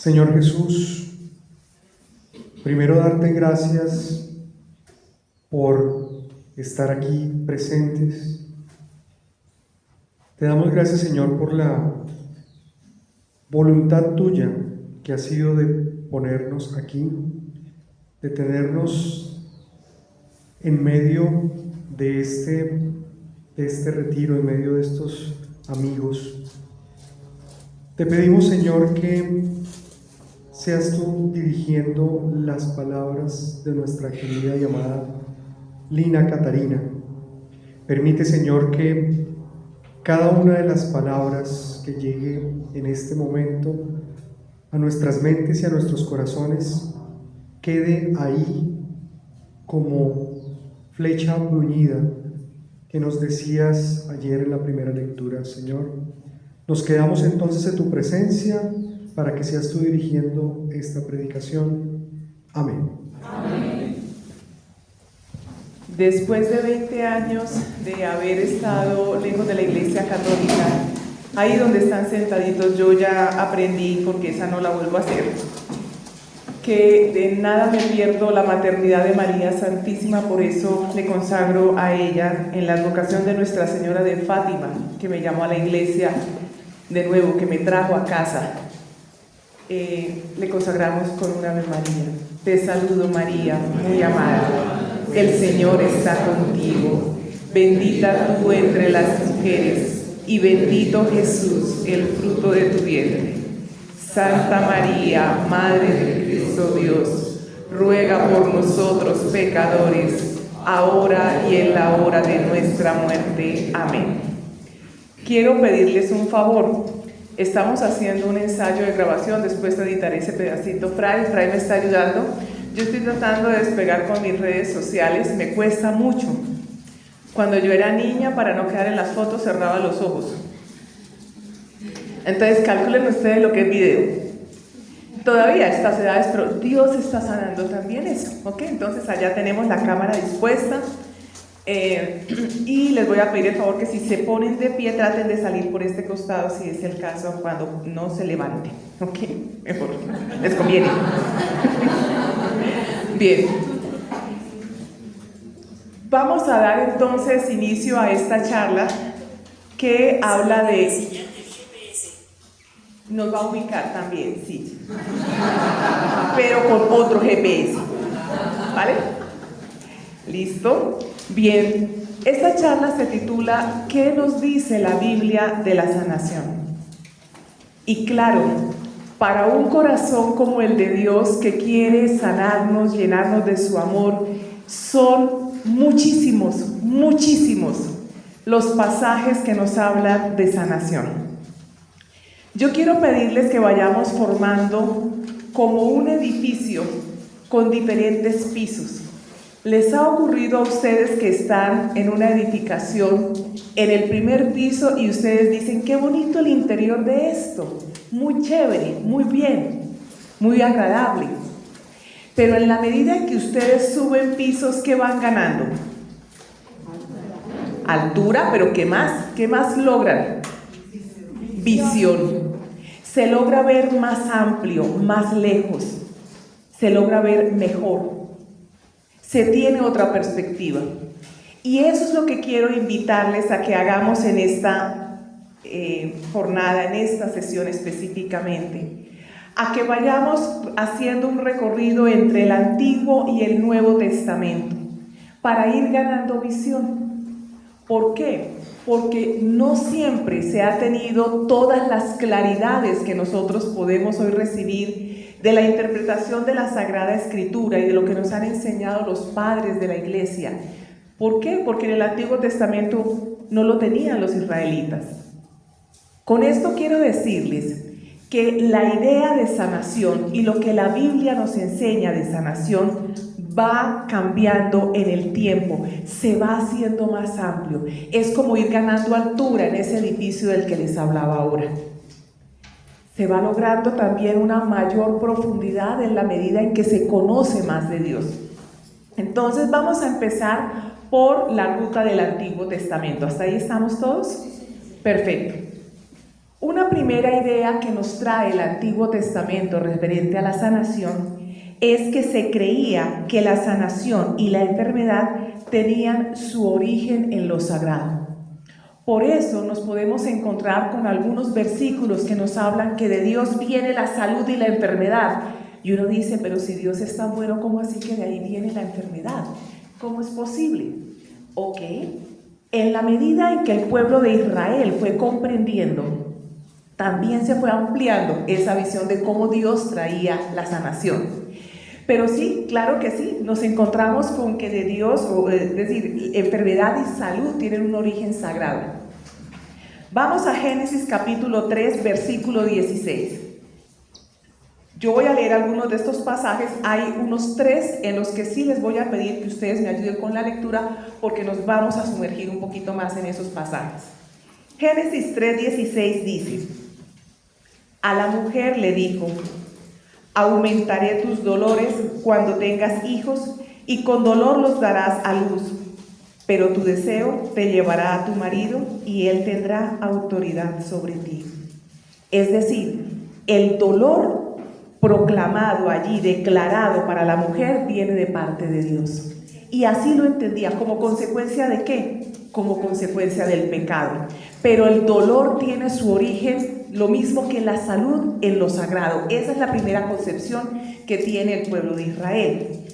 Señor Jesús, primero darte gracias por estar aquí presentes. Te damos gracias, Señor, por la voluntad tuya que ha sido de ponernos aquí, de tenernos en medio de este retiro, en medio de estos amigos. Te pedimos, Señor, que seas tú dirigiendo las palabras de nuestra querida y amada Lina Catarina. Permite, Señor, que cada una de las palabras que llegue en este momento a nuestras mentes y a nuestros corazones quede ahí como flecha bruñida que nos decías ayer en la primera lectura, Señor. Nos quedamos entonces en tu presencia para que seas tú dirigiendo esta predicación. Amén. Amén. Después de 20 años de haber estado lejos de la Iglesia Católica, ahí donde están sentaditos, yo ya aprendí, porque esa no la vuelvo a hacer, que de nada me pierdo la maternidad de María Santísima. Por eso le consagro a ella, en la advocación de Nuestra Señora de Fátima, que me llamó a la iglesia de nuevo, que me trajo a casa. Le consagramos con una Ave María. Te saludo, María, muy amada. El Señor está contigo. Bendita tú entre las mujeres, y bendito Jesús, el fruto de tu vientre. Santa María, Madre de Cristo Dios, ruega por nosotros pecadores, ahora y en la hora de nuestra muerte. Amén. Quiero pedirles un favor. Estamos haciendo un ensayo de grabación, después editaré ese pedacito. Fray me está ayudando. Yo estoy tratando de despegar con mis redes sociales, me cuesta mucho. Cuando yo era niña, para no quedar en las fotos, cerraba los ojos. Entonces calculen ustedes lo que es video. Todavía a estas edades, pero Dios está sanando también eso, ¿ok? Entonces allá tenemos la cámara dispuesta. Y les voy a pedir el favor que si se ponen de pie traten de salir por este costado, si es el caso, cuando no se levanten, ¿ok? Mejor, les conviene. Bien, vamos a dar entonces inicio a esta charla que habla de... Nos va a ubicar también, sí, pero con otro GPS, ¿vale? ¿Listo? Bien, esta charla se titula ¿Qué nos dice la Biblia de la sanación? Y claro, para un corazón como el de Dios que quiere sanarnos, llenarnos de su amor, son muchísimos los pasajes que nos hablan de sanación. Yo quiero pedirles que vayamos formando como un edificio con diferentes pisos. ¿Les ha ocurrido a ustedes que están en una edificación en el primer piso y ustedes dicen, qué bonito el interior de esto, muy chévere, muy bien, muy agradable? Pero en la medida en que ustedes suben pisos, ¿qué van ganando? Altura, pero ¿qué más? ¿Qué más logran? Visión. Se logra ver más amplio, más lejos, se logra ver mejor. Se tiene otra perspectiva. Y eso es lo que quiero invitarles a que hagamos en esta jornada, en esta sesión específicamente. A que vayamos haciendo un recorrido entre el Antiguo y el Nuevo Testamento para ir ganando visión. ¿Por qué? Porque no siempre se ha tenido todas las claridades que nosotros podemos hoy recibir de la interpretación de la Sagrada Escritura y de lo que nos han enseñado los padres de la Iglesia. ¿Por qué? Porque en el Antiguo Testamento no lo tenían los israelitas. Con esto quiero decirles que la idea de sanación y lo que la Biblia nos enseña de sanación va cambiando en el tiempo, se va haciendo más amplio. Es como ir ganando altura en ese edificio del que les hablaba ahora. Se va logrando también una mayor profundidad en la medida en que se conoce más de Dios. Entonces vamos a empezar por la ruta del Antiguo Testamento. ¿Hasta ahí estamos todos? Perfecto. Una primera idea que nos trae el Antiguo Testamento referente a la sanación es que se creía que la sanación y la enfermedad tenían su origen en lo sagrado. Por eso nos podemos encontrar con algunos versículos que nos hablan que de Dios viene la salud y la enfermedad. Y uno dice, pero si Dios es tan bueno, ¿cómo así que de ahí viene la enfermedad? ¿Cómo es posible? Ok, en la medida en que el pueblo de Israel fue comprendiendo, también se fue ampliando esa visión de cómo Dios traía la sanación. Pero sí, claro que sí, nos encontramos con que de Dios, es decir, enfermedad y salud tienen un origen sagrado. Vamos a Génesis capítulo 3, versículo 16. Yo voy a leer algunos de estos pasajes, hay unos 3 en los que sí les voy a pedir que ustedes me ayuden con la lectura porque nos vamos a sumergir un poquito más en esos pasajes. Génesis 3, 16 dice, a la mujer le dijo, aumentaré tus dolores cuando tengas hijos y con dolor los darás a luz, pero tu deseo te llevará a tu marido y él tendrá autoridad sobre ti. Es decir, el dolor proclamado allí, declarado para la mujer, viene de parte de Dios. Y así lo entendía, ¿como consecuencia de qué? Como consecuencia del pecado. Pero el dolor tiene su origen, lo mismo que la salud, en lo sagrado. Esa es la primera concepción que tiene el pueblo de Israel.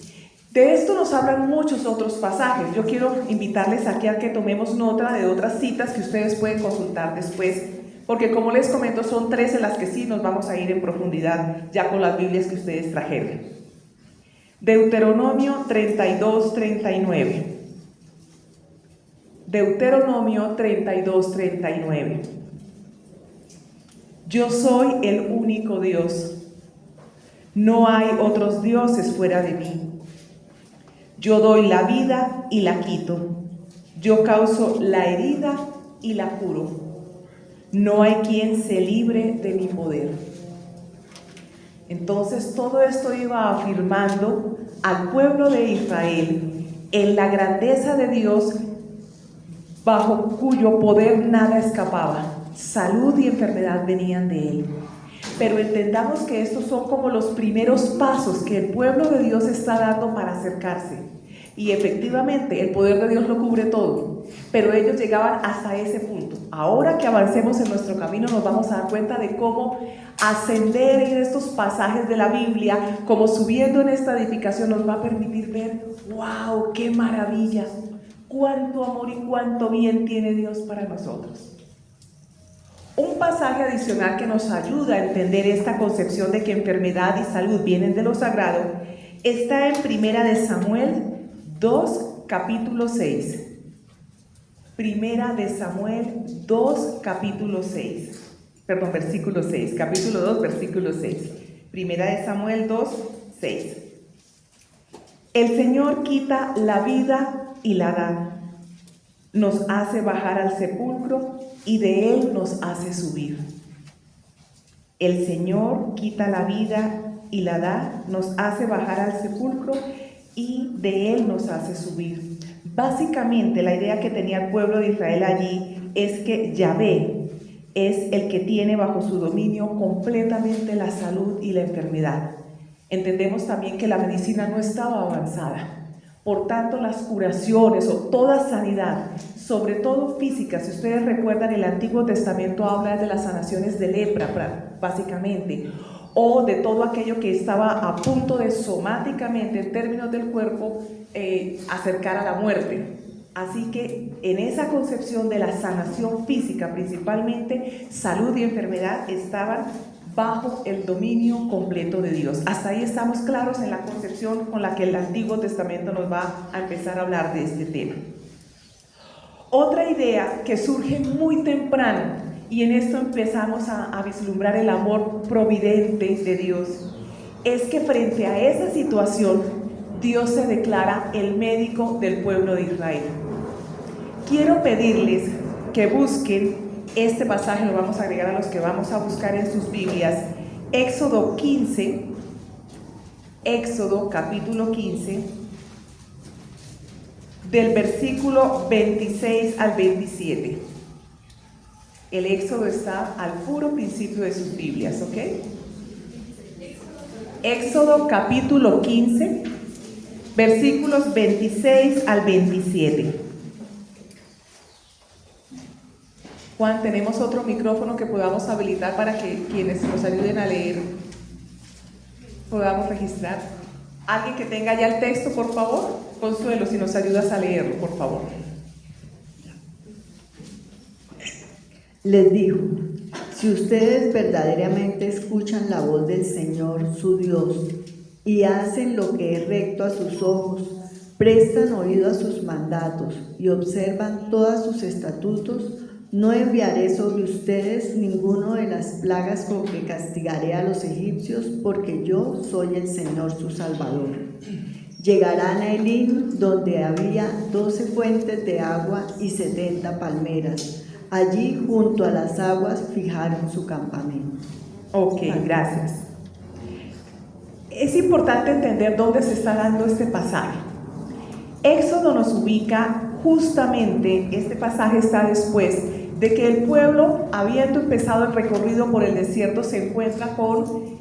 De esto nos hablan muchos otros pasajes. Yo quiero invitarles aquí a que tomemos nota de otras citas que ustedes pueden consultar después, porque como les comento, son 3 en las que sí nos vamos a ir en profundidad ya con las Biblias que ustedes trajeron. Deuteronomio 32, 39. Deuteronomio 32, 39. Yo soy el único Dios. No hay otros dioses fuera de mí. Yo doy la vida y la quito. Yo causo la herida y la curo. No hay quien se libre de mi poder. Entonces todo esto iba afirmando al pueblo de Israel en la grandeza de Dios, bajo cuyo poder nada escapaba. Salud y enfermedad venían de él. Pero entendamos que estos son como los primeros pasos que el pueblo de Dios está dando para acercarse. Y efectivamente el poder de Dios lo cubre todo, pero ellos llegaban hasta ese punto. Ahora que avancemos en nuestro camino nos vamos a dar cuenta de cómo ascender en estos pasajes de la Biblia, como subiendo en esta edificación, nos va a permitir ver, wow, qué maravilla, cuánto amor y cuánto bien tiene Dios para nosotros. Un pasaje adicional que nos ayuda a entender esta concepción de que enfermedad y salud vienen de lo sagrado está en Primera de Samuel 2, capítulo 6. Primera de Samuel 2, capítulo 6. Perdón, versículo 6. Capítulo 2, versículo 6. Primera de Samuel 2, 6. El Señor quita la vida y la da. Nos hace bajar al sepulcro y de él nos hace subir. El Señor quita la vida y la da, nos hace bajar al sepulcro y de él nos hace subir. Básicamente la idea que tenía el pueblo de Israel allí es que Yahvé es el que tiene bajo su dominio completamente la salud y la enfermedad. Entendemos también que la medicina no estaba avanzada. Por tanto, las curaciones o toda sanidad, sobre todo física, si ustedes recuerdan, el Antiguo Testamento habla de las sanaciones de lepra, básicamente, o de todo aquello que estaba a punto de somáticamente, en términos del cuerpo, acercar a la muerte. Así que en esa concepción de la sanación física, principalmente, salud y enfermedad estaban bajo el dominio completo de Dios. Hasta ahí estamos claros en la concepción con la que el Antiguo Testamento nos va a empezar a hablar de este tema. Otra idea que surge muy temprano, y en esto empezamos a vislumbrar el amor providente de Dios, es que frente a esa situación, Dios se declara el médico del pueblo de Israel. Quiero pedirles que busquen este pasaje, lo vamos a agregar a los que vamos a buscar en sus Biblias, Éxodo 15, Éxodo capítulo 15, del versículo 26 al 27. El Éxodo está al puro principio de sus Biblias, ¿ok? Éxodo capítulo 15, versículos 26 al 27. Juan, ¿tenemos otro micrófono que podamos habilitar para que quienes nos ayuden a leer podamos registrar? ¿Alguien que tenga ya el texto, por favor? Consuelo, si nos ayudas a leerlo, por favor. Les dijo: si ustedes verdaderamente escuchan la voz del Señor, su Dios, y hacen lo que es recto a sus ojos, prestan oído a sus mandatos y observan todos sus estatutos, no enviaré sobre ustedes ninguno de las plagas con que castigaré a los egipcios, porque yo soy el Señor su Salvador. Llegarán a Elim, donde había 12 fuentes de agua y 70 palmeras. Allí, junto a las aguas, fijaron su campamento. Ok, gracias. Es importante entender dónde se está dando este pasaje. Éxodo nos ubica justamente, este pasaje está después de que el pueblo, habiendo empezado el recorrido por el desierto, se encuentra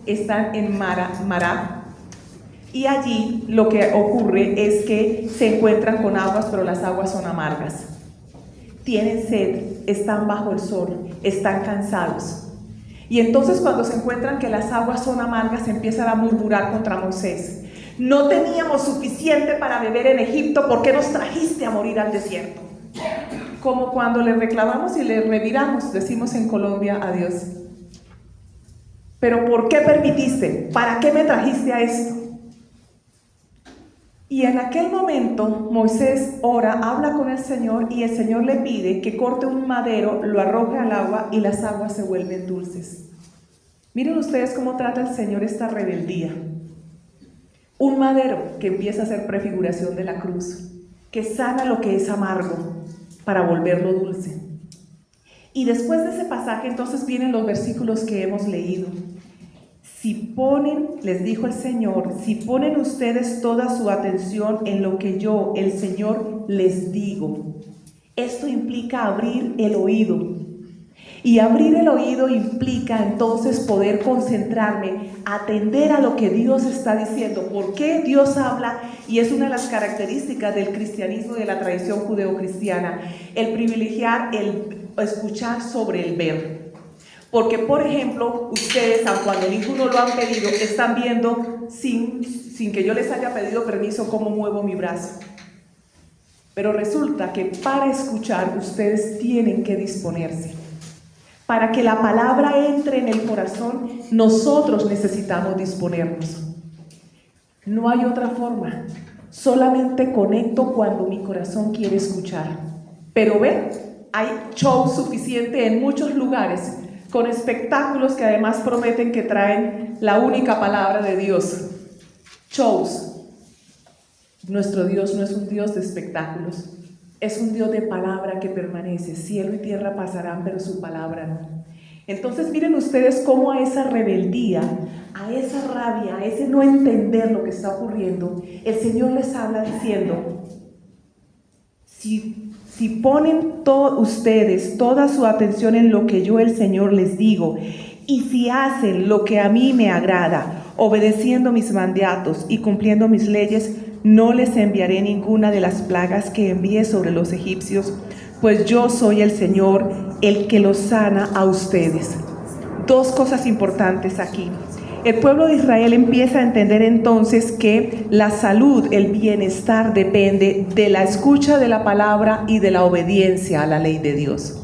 están en Mará, y allí lo que ocurre es que se encuentran con aguas, pero las aguas son amargas. Tienen sed, están bajo el sol, están cansados. Y entonces cuando se encuentran que las aguas son amargas, empiezan a murmurar contra Moisés. No teníamos suficiente para beber en Egipto, ¿por qué nos trajiste a morir al desierto? Como cuando le reclamamos y le reviramos, decimos en Colombia, a Dios. Pero ¿por qué permitiste? ¿Para qué me trajiste a esto? Y en aquel momento Moisés ora, habla con el Señor, y el Señor le pide que corte un madero, lo arroje al agua y las aguas se vuelven dulces. Miren ustedes cómo trata el Señor esta rebeldía. Un madero que empieza a ser prefiguración de la cruz, que sana lo que es amargo para volverlo dulce. Y después de ese pasaje entonces vienen los versículos que hemos leído. Si ponen, les dijo el Señor, si ponen ustedes toda su atención en lo que yo, el Señor, les digo. Esto implica abrir el oído. Y abrir el oído implica entonces poder concentrarme, atender a lo que Dios está diciendo. ¿Por qué Dios habla? Y es una de las características del cristianismo y de la tradición judeocristiana, el privilegiar, el escuchar sobre el ver. Porque, por ejemplo, ustedes, aun cuando ninguno lo han pedido, están viendo sin que yo les haya pedido permiso cómo muevo mi brazo. Pero resulta que para escuchar ustedes tienen que disponerse. Para que la palabra entre en el corazón, nosotros necesitamos disponernos. No hay otra forma. Solamente conecto cuando mi corazón quiere escuchar. Pero ven, hay show suficiente en muchos lugares, con espectáculos que además prometen que traen la única palabra de Dios. Shows. Nuestro Dios no es un Dios de espectáculos. Es un Dios de palabra que permanece. Cielo y tierra pasarán, pero su palabra no. Entonces miren ustedes cómo a esa rebeldía, a esa rabia, a ese no entender lo que está ocurriendo, el Señor les habla diciendo: si ponen ustedes toda su atención en lo que yo, el Señor, les digo, y si hacen lo que a mí me agrada, obedeciendo mis mandatos y cumpliendo mis leyes, no les enviaré ninguna de las plagas que envié sobre los egipcios, pues yo soy el Señor, el que los sana a ustedes. Dos cosas importantes aquí. El pueblo de Israel empieza a entender entonces que la salud, el bienestar depende de la escucha de la palabra y de la obediencia a la ley de Dios.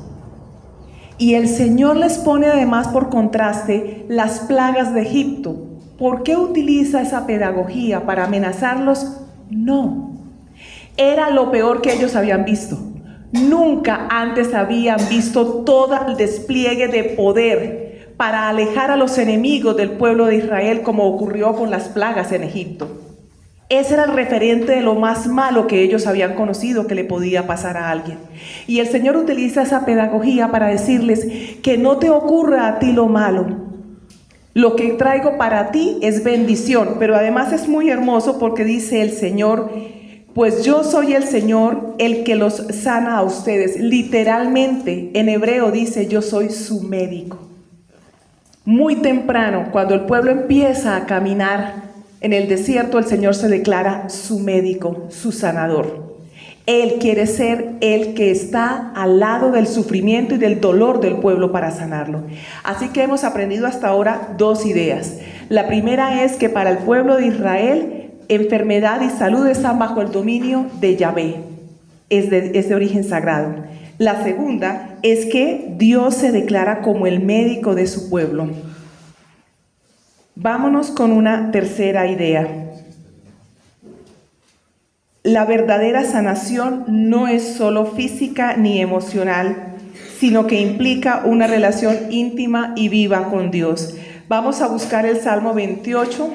Y el Señor les pone además por contraste las plagas de Egipto. ¿Por qué utiliza esa pedagogía? ¿Para amenazarlos? No. Era lo peor que ellos habían visto. Nunca antes habían visto todo el despliegue de poder para alejar a los enemigos del pueblo de Israel, como ocurrió con las plagas en Egipto. Ese era el referente de lo más malo que ellos habían conocido que le podía pasar a alguien. Y el Señor utiliza esa pedagogía para decirles que no te ocurra a ti lo malo. Lo que traigo para ti es bendición, pero además es muy hermoso porque dice el Señor: pues yo soy el Señor el que los sana a ustedes. Literalmente, en hebreo dice, yo soy su médico. Muy temprano, cuando el pueblo empieza a caminar en el desierto, el Señor se declara su médico, su sanador. Él quiere ser el que está al lado del sufrimiento y del dolor del pueblo para sanarlo. Así que hemos aprendido hasta ahora dos ideas. La primera es que para el pueblo de Israel, enfermedad y salud están bajo el dominio de Yahvé, es de origen sagrado. La segunda es que Dios se declara como el médico de su pueblo. Vámonos con una tercera idea. La verdadera sanación no es solo física ni emocional, sino que implica una relación íntima y viva con Dios. Vamos a buscar el Salmo 28,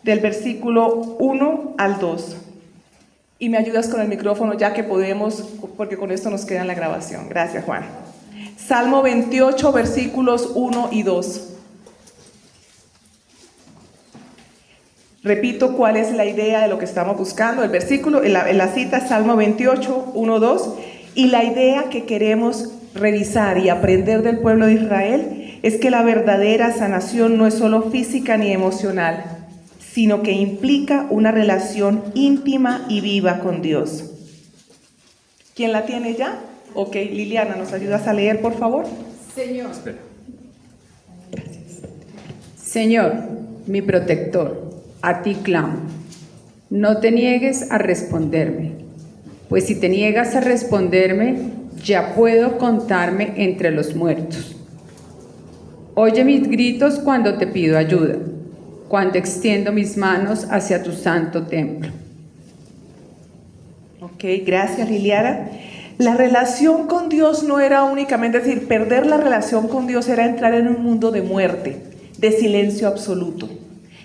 del versículo 1 al 2. Y me ayudas con el micrófono ya que podemos, porque con esto nos queda en la grabación. Gracias, Juan. Salmo 28, versículos 1 y 2. Repito cuál es la idea de lo que estamos buscando. El versículo, en la cita, Salmo 28, 1, 2. Y la idea que queremos revisar y aprender del pueblo de Israel es que la verdadera sanación no es solo física ni emocional, sino que implica una relación íntima y viva con Dios. ¿Quién la tiene ya? Ok, Liliana, ¿nos ayudas a leer, por favor? Señor. Señor, mi protector, a ti clamo. No te niegues a responderme, pues si te niegas a responderme, ya puedo contarme entre los muertos. Oye mis gritos cuando te pido ayuda, cuando extiendo mis manos hacia tu santo templo. Ok, gracias, Liliana. La relación con Dios no era únicamente, es decir, perder la relación con Dios era entrar en un mundo de muerte, de silencio absoluto.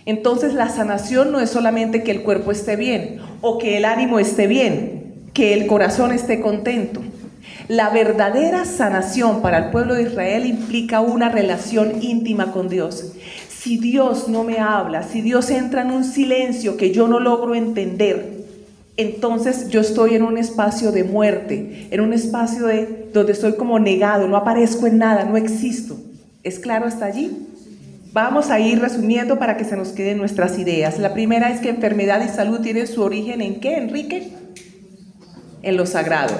Entonces la sanación no es solamente que el cuerpo esté bien o que el ánimo esté bien, que el corazón esté contento. La verdadera sanación para el pueblo de Israel implica una relación íntima con Dios. Si Dios no me habla, si Dios entra en un silencio que yo no logro entender, entonces yo estoy en un espacio de muerte, en un espacio donde estoy como negado, no aparezco en nada, no existo. ¿Es claro hasta allí? Vamos a ir resumiendo para que se nos queden nuestras ideas. La primera es que enfermedad y salud tienen su origen ¿en qué, Enrique? En lo sagrado.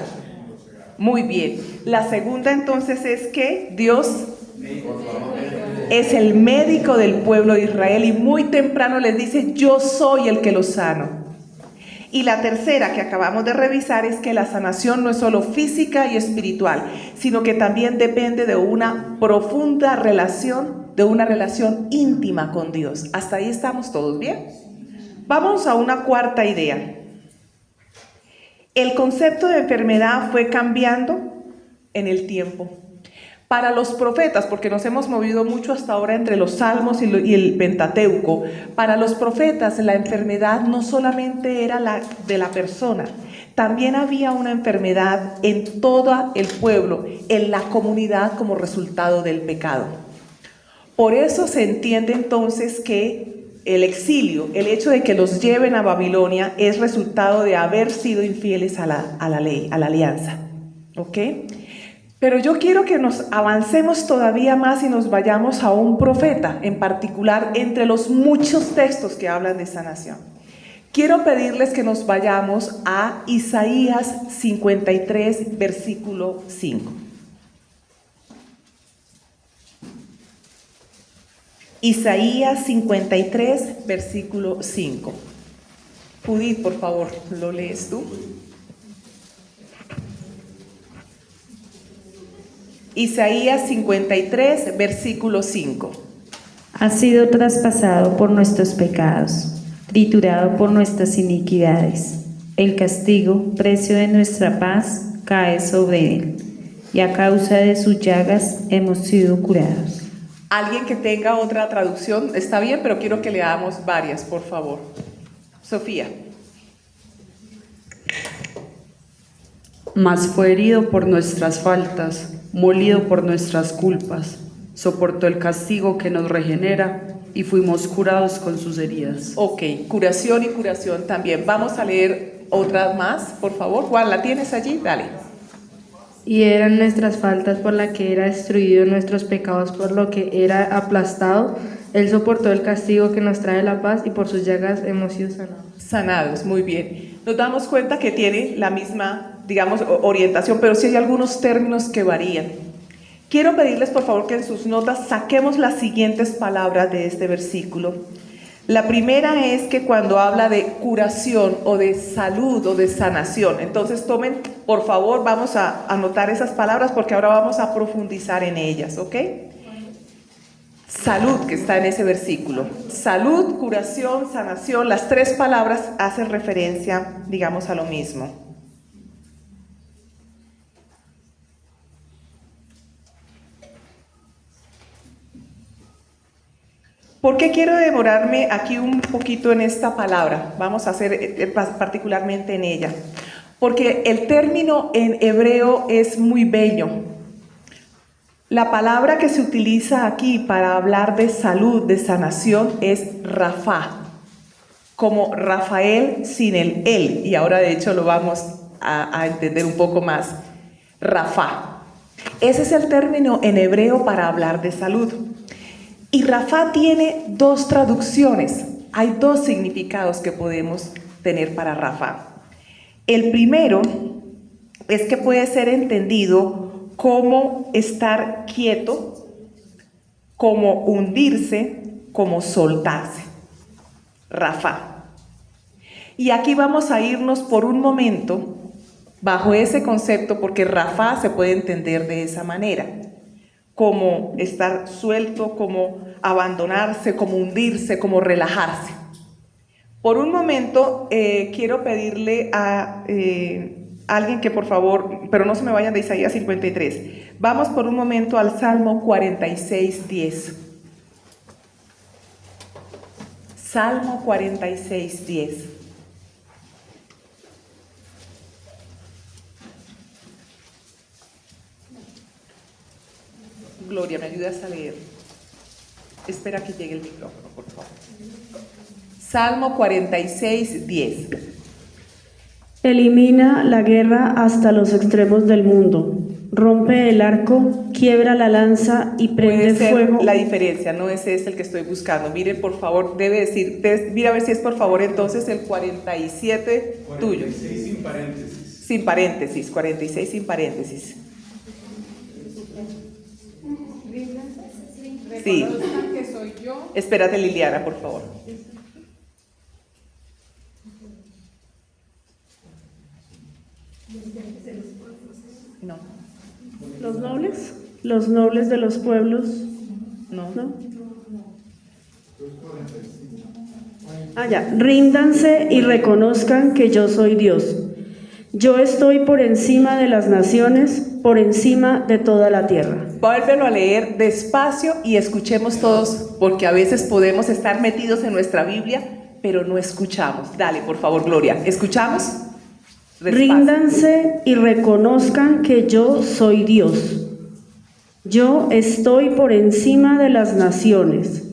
Muy bien. La segunda entonces es que Dios es el médico del pueblo de Israel y muy temprano les dice, yo soy el que los sano. Y la tercera que acabamos de revisar es que la sanación no es solo física y espiritual, sino que también depende de una profunda relación, de una relación íntima con Dios. ¿Hasta ahí estamos todos bien? Vamos a una cuarta idea. El concepto de enfermedad fue cambiando en el tiempo. Para los profetas, porque nos hemos movido mucho hasta ahora entre los salmos y el Pentateuco, para los profetas la enfermedad no solamente era la de la persona, también había una enfermedad en todo el pueblo, en la comunidad como resultado del pecado. Por eso se entiende entonces que el exilio, el hecho de que los lleven a Babilonia, es resultado de haber sido infieles a la ley, a la alianza. ¿Ok? Pero yo quiero que nos avancemos todavía más y nos vayamos a un profeta en particular entre los muchos textos que hablan de sanación. Quiero pedirles que nos vayamos a Isaías 53, versículo 5. Isaías 53, versículo 5. Judith, por favor, ¿lo lees tú? Isaías 53, versículo 5. Ha sido traspasado por nuestros pecados, triturado por nuestras iniquidades. El castigo, precio de nuestra paz, cae sobre él, y a causa de sus llagas hemos sido curados. Alguien que tenga otra traducción, está bien, pero quiero que leamos varias, por favor. Sofía. Mas fue herido por nuestras faltas, molido por nuestras culpas, soportó el castigo que nos regenera, y fuimos curados con sus heridas. Ok, curación y curación también. Vamos a leer otras más, por favor. Juan, ¿la tienes allí? Dale. Y eran nuestras faltas por la que era destruido, nuestros pecados por lo que era aplastado. Él soportó el castigo que nos trae la paz y por sus llagas hemos sido sanados. Sanados, muy bien. Nos damos cuenta que tiene la misma, digamos, orientación, pero sí hay algunos términos que varían. Quiero pedirles, por favor, que en sus notas saquemos las siguientes palabras de este versículo. La primera es que cuando habla de curación o de salud o de sanación, entonces tomen, por favor, vamos a anotar esas palabras porque ahora vamos a profundizar en ellas, ¿ok? Salud, que está en ese versículo. Salud, curación, sanación, las tres palabras hacen referencia, digamos, a lo mismo. ¿Por qué quiero demorarme aquí un poquito en esta palabra? Vamos a hacer particularmente en ella. Porque el término en hebreo es muy bello. La palabra que se utiliza aquí para hablar de salud, de sanación, es Rafa, como Rafael sin el él. Y ahora de hecho lo vamos a entender un poco más. Rafa. Ese es el término en hebreo para hablar de salud. Y Rafa tiene dos traducciones. Hay dos significados que podemos tener para Rafa. El primero es que puede ser entendido como estar quieto, como hundirse, como soltarse. Rafa. Y aquí vamos a irnos por un momento bajo ese concepto porque Rafa se puede entender de esa manera. Como estar suelto, como abandonarse, como hundirse, como relajarse. Por un momento quiero pedirle a alguien que por favor, pero no se me vayan de Isaías 53. Vamos por un momento al Salmo 46:10. Salmo 46:10. Gloria, ¿me ayudas a leer? Espera que llegue el micrófono, por favor. Salmo 46:10. Elimina la guerra hasta los extremos del mundo. Rompe el arco, quiebra la lanza y prende Puede ser fuego. la diferencia, no ese es el que estoy buscando. Miren, por favor, debe decir, mira a ver si es por favor entonces el 47 tuyo. 46 sin paréntesis. Sin paréntesis, 46 sin paréntesis. Sí. Que soy yo. Espérate, Liliana, por favor. No. Los nobles de los pueblos, No. ¿no? Ah, ya. Ríndanse y reconozcan que yo soy Dios. Yo estoy por encima de las naciones, por encima de toda la tierra. Vuélvelo a leer despacio y escuchemos todos, porque a veces podemos estar metidos en nuestra Biblia, pero no escuchamos. Dale, por favor, Gloria. ¿Escuchamos? Despacio. Ríndanse y reconozcan que yo soy Dios. Yo estoy por encima de las naciones,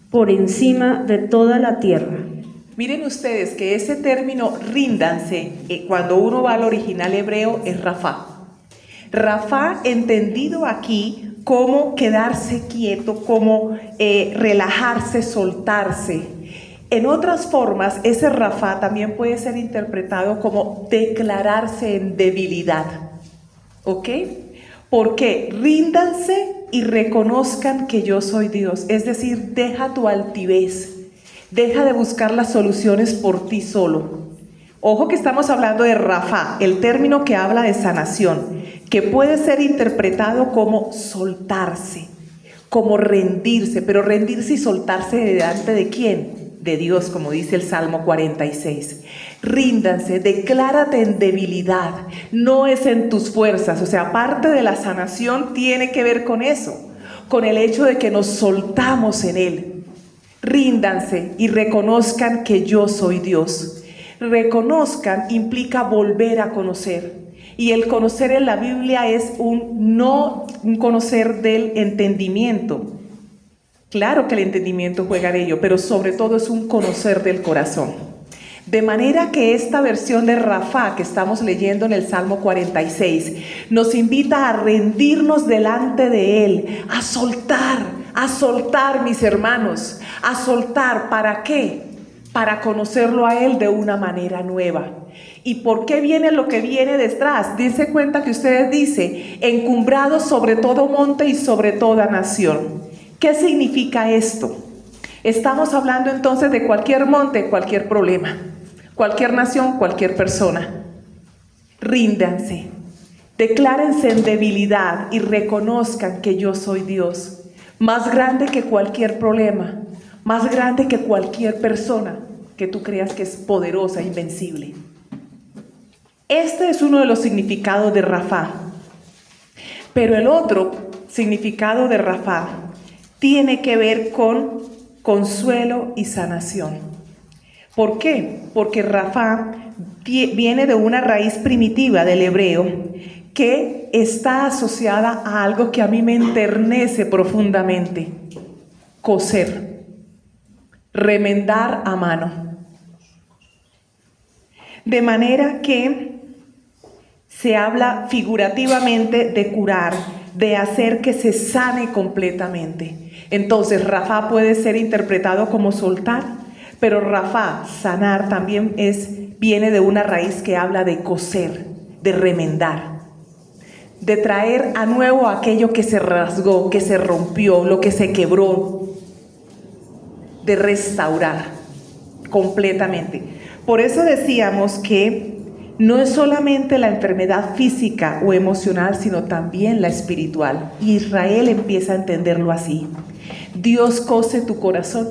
por encima de toda la tierra. Miren ustedes que ese término ríndanse, cuando uno va al original hebreo, es Rafa. Rafa entendido aquí como quedarse quieto, como relajarse, soltarse. En otras formas, ese Rafa también puede ser interpretado como declararse en debilidad. ¿Ok? Porque ríndanse y reconozcan que yo soy Dios. Es decir, deja tu altivez. Deja de buscar las soluciones por ti solo. Ojo que estamos hablando de Rafa, el término que habla de sanación, que puede ser interpretado como soltarse, como rendirse, pero rendirse y soltarse delante de ¿quién? De Dios, como dice el Salmo 46. Ríndanse, declárate en debilidad, no es en tus fuerzas. O sea, parte de la sanación tiene que ver con eso, con el hecho de que nos soltamos en Él. Ríndanse y reconozcan que yo soy Dios. Reconozcan implica volver a conocer. Y el conocer en la Biblia es un conocer del entendimiento. Claro que el entendimiento juega en ello, pero sobre todo es un conocer del corazón. De manera que esta versión de Rafa que estamos leyendo en el Salmo 46 nos invita a rendirnos delante de Él, a soltar, mis hermanos, a soltar. ¿Para qué? Para conocerlo a Él de una manera nueva. ¿Y por qué viene lo que viene detrás? Dice cuenta que ustedes dice, encumbrados sobre todo monte y sobre toda nación. ¿Qué significa esto? Estamos hablando entonces de cualquier monte, cualquier problema, cualquier nación, cualquier persona. Ríndanse, declárense en debilidad y reconozcan que yo soy Dios, más grande que cualquier problema, más grande que cualquier persona que tú creas que es poderosa, invencible. Este es uno de los significados de Rafa. Pero el otro significado de Rafa tiene que ver con consuelo y sanación. ¿Por qué? Porque Rafa viene de una raíz primitiva del hebreo que está asociada a algo que a mí me enternece profundamente: coser, remendar a mano. De manera que se habla figurativamente de curar, de hacer que se sane completamente. Entonces, Rafa puede ser interpretado como soltar, pero Rafa, sanar, también viene de una raíz que habla de coser, de remendar, de traer a nuevo aquello que se rasgó, que se rompió, lo que se quebró, de restaurar completamente. Por eso decíamos que no es solamente la enfermedad física o emocional, sino también la espiritual. Y Israel empieza a entenderlo así. Dios cose tu corazón.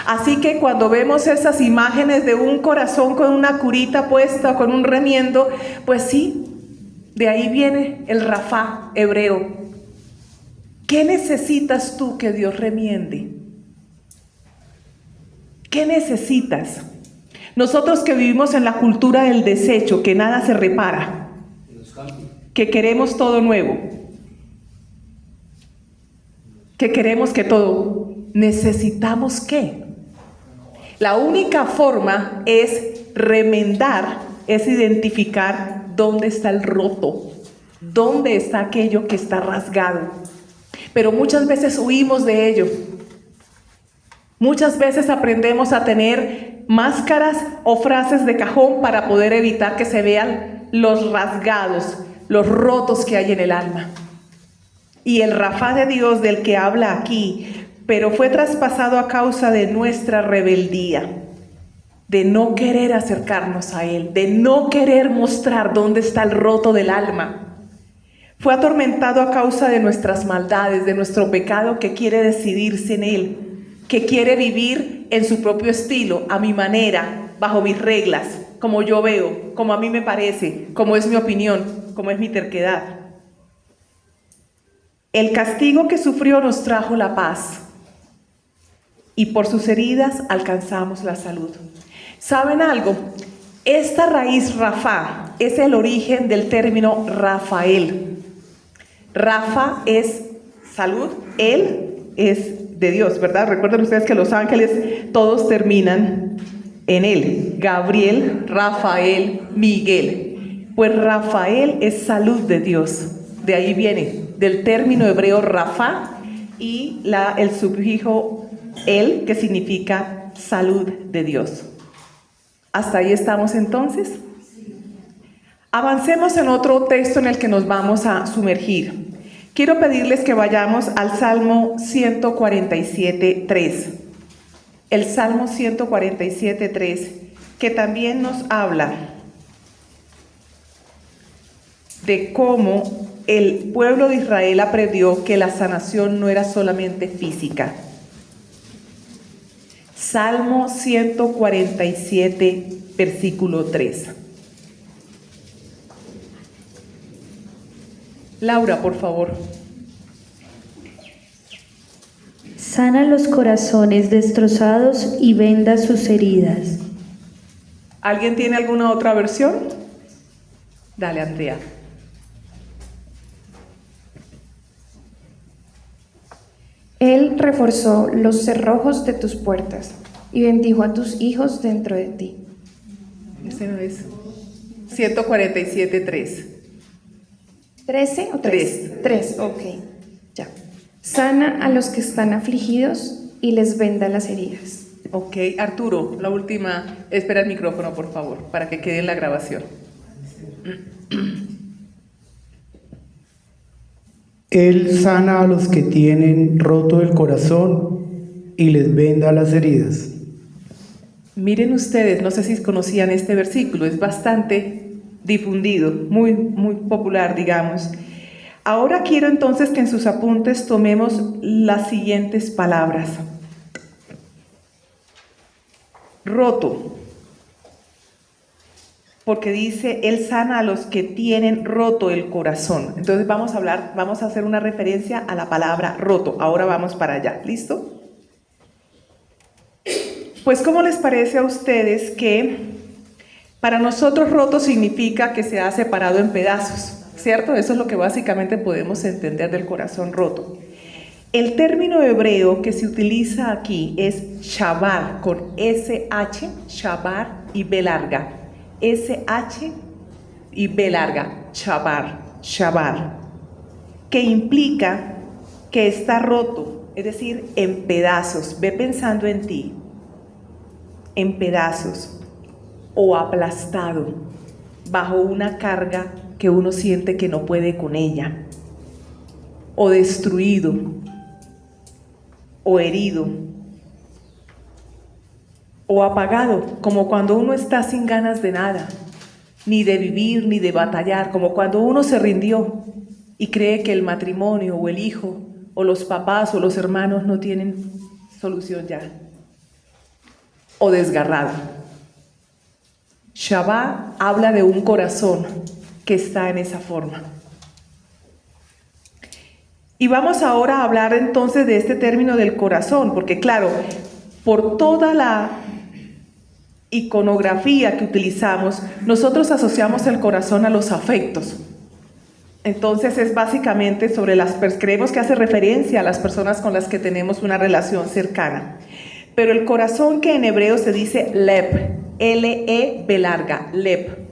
Así que cuando vemos esas imágenes de un corazón con una curita puesta, con un remiendo, pues sí, de ahí viene el Rafa hebreo. ¿Qué necesitas tú que Dios remiende? ¿Qué necesitas? Nosotros que vivimos en la cultura del desecho, que nada se repara, que queremos todo nuevo, que queremos que todo, ¿necesitamos qué? La única forma es remendar, es identificar dónde está el roto, dónde está aquello que está rasgado. Pero muchas veces huimos de ello. Muchas veces aprendemos a tener máscaras o frases de cajón para poder evitar que se vean los rasgados, los rotos que hay en el alma. Y el Rafa de Dios del que habla aquí, pero fue traspasado a causa de nuestra rebeldía, de no querer acercarnos a Él, de no querer mostrar dónde está el roto del alma. Fue atormentado a causa de nuestras maldades, de nuestro pecado que quiere decidirse en Él, que quiere vivir en su propio estilo, a mi manera, bajo mis reglas, como yo veo, como a mí me parece, como es mi opinión, como es mi terquedad. El castigo que sufrió nos trajo la paz, y por sus heridas alcanzamos la salud. ¿Saben algo? Esta raíz Rafa es el origen del término Rafael. Rafa es salud, él es de Dios, ¿verdad? Recuerden ustedes que los ángeles todos terminan en él. Gabriel, Rafael, Miguel. Pues Rafael es salud de Dios. De ahí viene, del término hebreo Rafa y el sufijo el, que significa salud de Dios. ¿Hasta ahí estamos entonces? Avancemos en otro texto en el que nos vamos a sumergir. Quiero pedirles que vayamos al Salmo 147:3. El Salmo 147:3, que también nos habla de cómo el pueblo de Israel aprendió que la sanación no era solamente física. Salmo 147, versículo 3. Laura, por favor. Sana los corazones destrozados y venda sus heridas. ¿Alguien tiene alguna otra versión? Dale, Andrea. Él reforzó los cerrojos de tus puertas y bendijo a tus hijos dentro de ti. Ese no es. 147:3. ¿13 o 3? 3, ok. Ya. Sana a los que están afligidos y les venda las heridas. Ok, Arturo, la última. Espera el micrófono, por favor, para que quede en la grabación. Él sana a los que tienen roto el corazón y les venda las heridas. Miren ustedes, no sé si conocían este versículo, es bastante difundido, muy popular, digamos. Ahora quiero entonces que en sus apuntes tomemos las siguientes palabras. Roto, porque dice, Él sana a los que tienen roto el corazón. Entonces vamos a hacer una referencia a la palabra roto. Ahora vamos para allá, ¿listo? Pues, ¿cómo les parece a ustedes que para nosotros roto significa que se ha separado en pedazos, ¿cierto? Eso es lo que básicamente podemos entender del corazón roto. El término hebreo que se utiliza aquí es shabar, con SH, shabar y B larga. SH y B larga, shabar, que implica que está roto, es decir, en pedazos. Ve pensando en ti, en pedazos o aplastado bajo una carga que uno siente que no puede con ella, o destruido, o herido, o apagado, como cuando uno está sin ganas de nada, ni de vivir, ni de batallar, como cuando uno se rindió y cree que el matrimonio, o el hijo, o los papás, o los hermanos no tienen solución ya, o desgarrado. Shabbat habla de un corazón que está en esa forma. Y vamos ahora a hablar entonces de este término del corazón, porque claro, por toda la iconografía que utilizamos, nosotros asociamos el corazón a los afectos. Entonces es básicamente sobre creemos que hace referencia a las personas con las que tenemos una relación cercana. Pero el corazón, que en hebreo se dice leb, L-E-B larga, leb,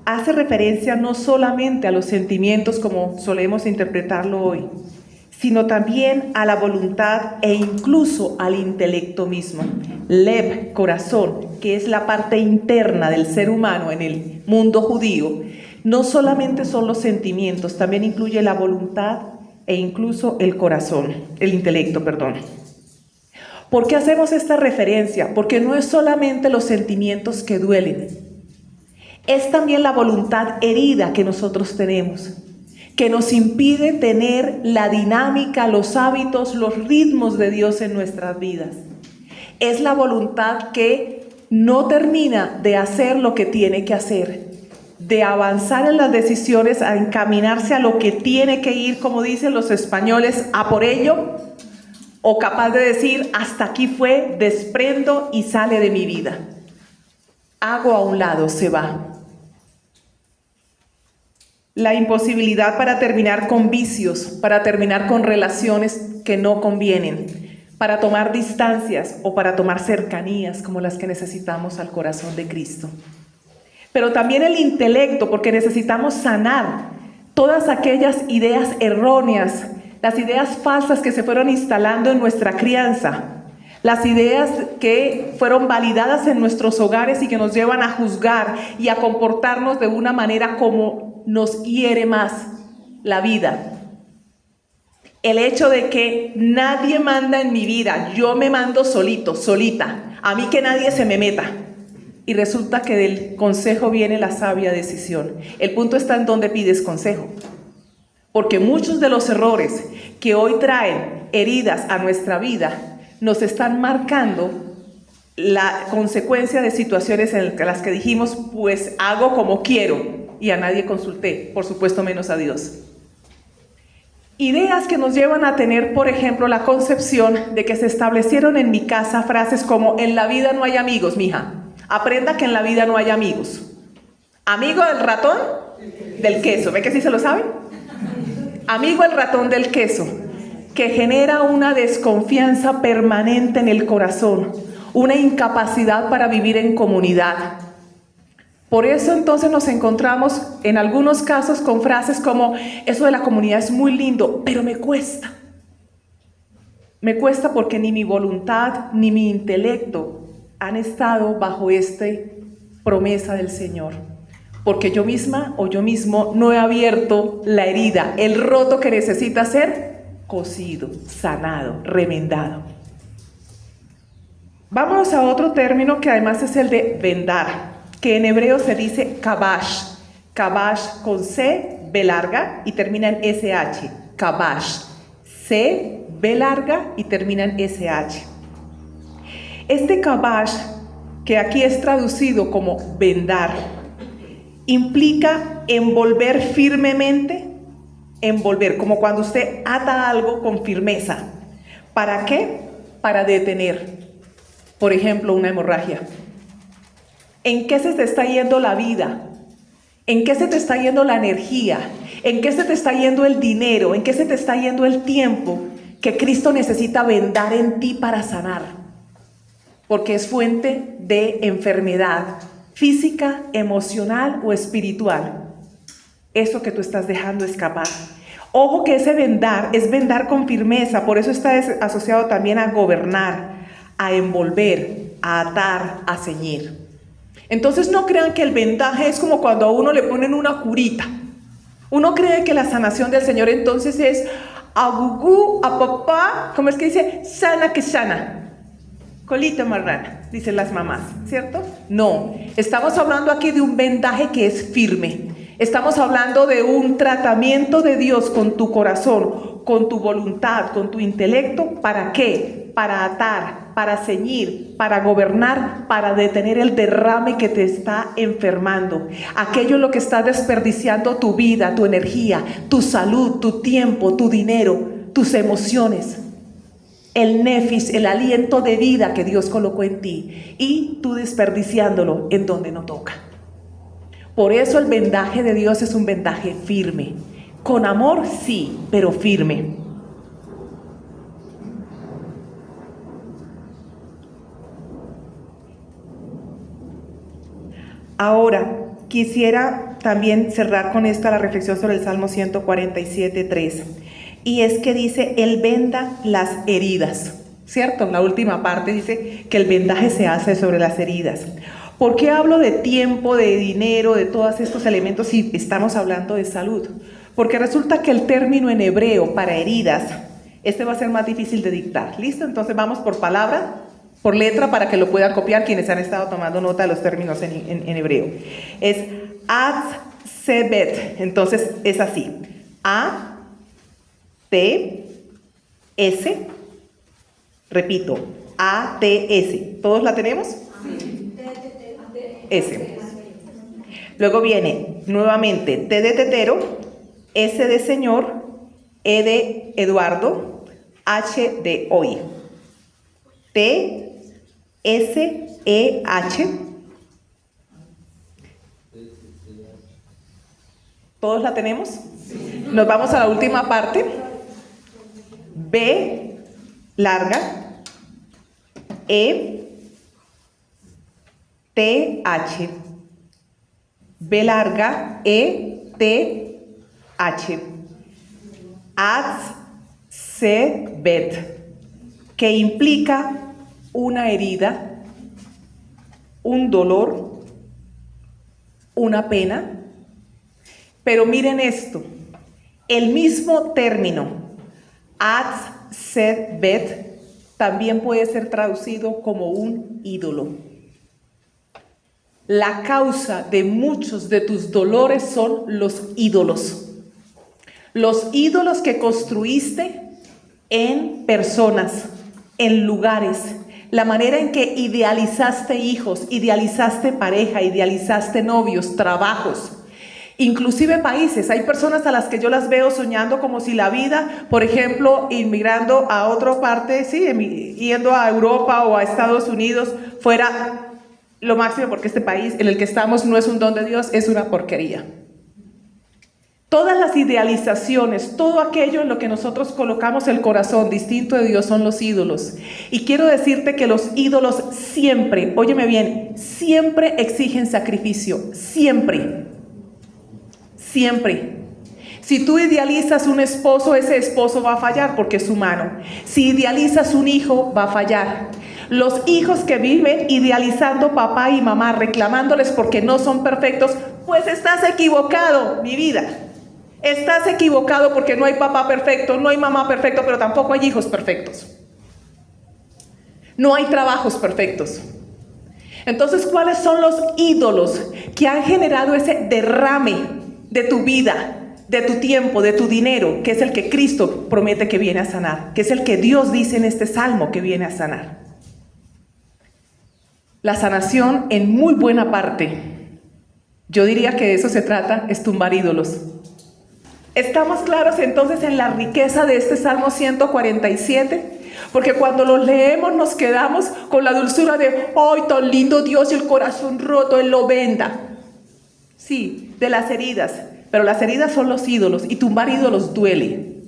hace referencia no solamente a los sentimientos como solemos interpretarlo hoy, sino también a la voluntad e incluso al intelecto mismo. Leb, corazón, que es la parte interna del ser humano en el mundo judío, no solamente son los sentimientos, también incluye la voluntad e incluso el corazón, el intelecto, perdón. ¿Por qué hacemos esta referencia? Porque no es solamente los sentimientos que duelen, es también la voluntad herida que nosotros tenemos, que nos impide tener la dinámica, los hábitos, los ritmos de Dios en nuestras vidas. Es la voluntad que no termina de hacer lo que tiene que hacer, de avanzar en las decisiones, a encaminarse a lo que tiene que ir, como dicen los españoles, a por ello, o capaz de decir, hasta aquí fue, desprendo y sale de mi vida. Hago a un lado, se va. La imposibilidad para terminar con vicios, para terminar con relaciones que no convienen, para tomar distancias o para tomar cercanías como las que necesitamos al corazón de Cristo. Pero también el intelecto, porque necesitamos sanar todas aquellas ideas erróneas, las ideas falsas que se fueron instalando en nuestra crianza, las ideas que fueron validadas en nuestros hogares y que nos llevan a juzgar y a comportarnos de una manera como nos hiere más la vida. El hecho de que nadie manda en mi vida, yo me mando solito, solita, a mí que nadie se me meta. Y resulta que del consejo viene la sabia decisión. El punto está en dónde pides consejo. Porque muchos de los errores que hoy traen heridas a nuestra vida nos están marcando la consecuencia de situaciones en las que dijimos, pues hago como quiero, y a nadie consulté, por supuesto menos a Dios. Ideas que nos llevan a tener, por ejemplo, la concepción de que se establecieron en mi casa frases como, en la vida no hay amigos, mija. Aprenda que en la vida no hay amigos. ¿Amigo del ratón? Del queso. ¿Ve que sí se lo saben? Amigo el ratón del queso, que genera una desconfianza permanente en el corazón, una incapacidad para vivir en comunidad. Por eso entonces nos encontramos en algunos casos con frases como: eso de la comunidad es muy lindo, pero me cuesta. Me cuesta porque ni mi voluntad ni mi intelecto han estado bajo esta promesa del Señor. Porque yo misma o yo mismo no he abierto la herida, el roto que necesita ser cosido, sanado, remendado. Vámonos a otro término que además es el de vendar, que en hebreo se dice kabash. Kabash con C, B larga y termina en SH. Kabash. C, B larga y termina en SH. Este kabash, que aquí es traducido como vendar, implica envolver firmemente, envolver, como cuando usted ata algo con firmeza. ¿Para qué? Para detener, por ejemplo, una hemorragia. ¿En qué se te está yendo la vida? ¿En qué se te está yendo la energía? ¿En qué se te está yendo el dinero? ¿En qué se te está yendo el tiempo que Cristo necesita vendar en ti para sanar? Porque es fuente de enfermedad física, emocional o espiritual. Eso que tú estás dejando escapar. Ojo que ese vendar es vendar con firmeza, por eso está asociado también a gobernar, a envolver, a atar, a ceñir. Entonces no crean que el vendaje es como cuando a uno le ponen una curita. Uno cree que la sanación del Señor entonces es a gugú, a papá, ¿cómo es que dice? Sana que sana. Colita marrana, dicen las mamás, ¿cierto? No, estamos hablando aquí de un vendaje que es firme. Estamos hablando de un tratamiento de Dios con tu corazón, con tu voluntad, con tu intelecto. ¿Para qué? Para atar, para ceñir, para gobernar, para detener el derrame que te está enfermando. Aquello en lo que está desperdiciando tu vida, tu energía, tu salud, tu tiempo, tu dinero, tus emociones. El nefis, el aliento de vida que Dios colocó en ti y tú desperdiciándolo en donde no toca. Por eso el vendaje de Dios es un vendaje firme. Con amor sí, pero firme. Ahora, quisiera también cerrar con esta la reflexión sobre el Salmo 147:3. Y es que dice, Él venda las heridas, ¿cierto? La última parte dice que el vendaje se hace sobre las heridas. ¿Por qué hablo de tiempo, de dinero, de todos estos elementos si estamos hablando de salud? Porque resulta que el término en hebreo para heridas, este va a ser más difícil de dictar. ¿Listo? Entonces vamos por palabra, por letra, para que lo puedan copiar quienes han estado tomando nota de los términos en hebreo. Es Atzebet, entonces es así. A-T-S, repito, A-T-S. ¿Todos la tenemos? S. Luego viene nuevamente T de tetero, S de señor, E de Eduardo, H de hoy. T, S, E, H. ¿Todos la tenemos? Nos vamos a la última parte. B larga, E, T, H, B larga, E, T, H, Atzebet, que implica una herida, un dolor, una pena. Pero miren esto, el mismo término, Atzebet, también puede ser traducido como un ídolo. La causa de muchos de tus dolores son los ídolos. Los ídolos que construiste en personas, en lugares. La manera en que idealizaste hijos, idealizaste pareja, idealizaste novios, trabajos. Inclusive países. Hay personas a las que yo las veo soñando como si la vida, por ejemplo, inmigrando a otra parte, sí, yendo a Europa o a Estados Unidos, fuera lo máximo, porque este país en el que estamos no es un don de Dios, es una porquería. Todas las idealizaciones, todo aquello en lo que nosotros colocamos el corazón distinto de Dios son los ídolos. Y quiero decirte que los ídolos siempre, óyeme bien, siempre exigen sacrificio, siempre, siempre. Si tú idealizas un esposo, ese esposo va a fallar porque es humano. Si idealizas un hijo, va a fallar. Los hijos que viven idealizando papá y mamá, reclamándoles porque no son perfectos, pues estás equivocado, mi vida. Estás equivocado porque no hay papá perfecto, no hay mamá perfecto, pero tampoco hay hijos perfectos. No hay trabajos perfectos. Entonces, ¿cuáles son los ídolos que han generado ese derrame de tu vida, de tu tiempo, de tu dinero, que es el que Cristo promete que viene a sanar, que es el que Dios dice en este salmo que viene a sanar? La sanación, en muy buena parte, yo diría que de eso se trata, es tumbar ídolos. ¿Estamos claros entonces en la riqueza de este Salmo 147? Porque cuando los leemos nos quedamos con la dulzura de ¡ay, tan lindo Dios! Y el corazón roto, Él lo venda. Sí, de las heridas, pero las heridas son los ídolos y tumbar ídolos duele.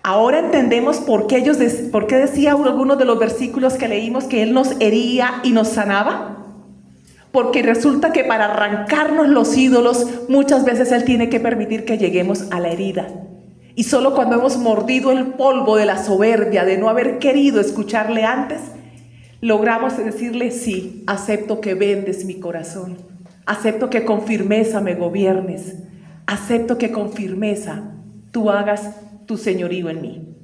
Ahora entendemos por qué decía algunos de los versículos que leímos que Él nos hería y nos sanaba. Porque resulta que para arrancarnos los ídolos, muchas veces Él tiene que permitir que lleguemos a la herida. Y solo cuando hemos mordido el polvo de la soberbia, de no haber querido escucharle antes, logramos decirle: sí, acepto que vendes mi corazón. Acepto que con firmeza me gobiernes. Acepto que con firmeza tú hagas tu señorío en mí.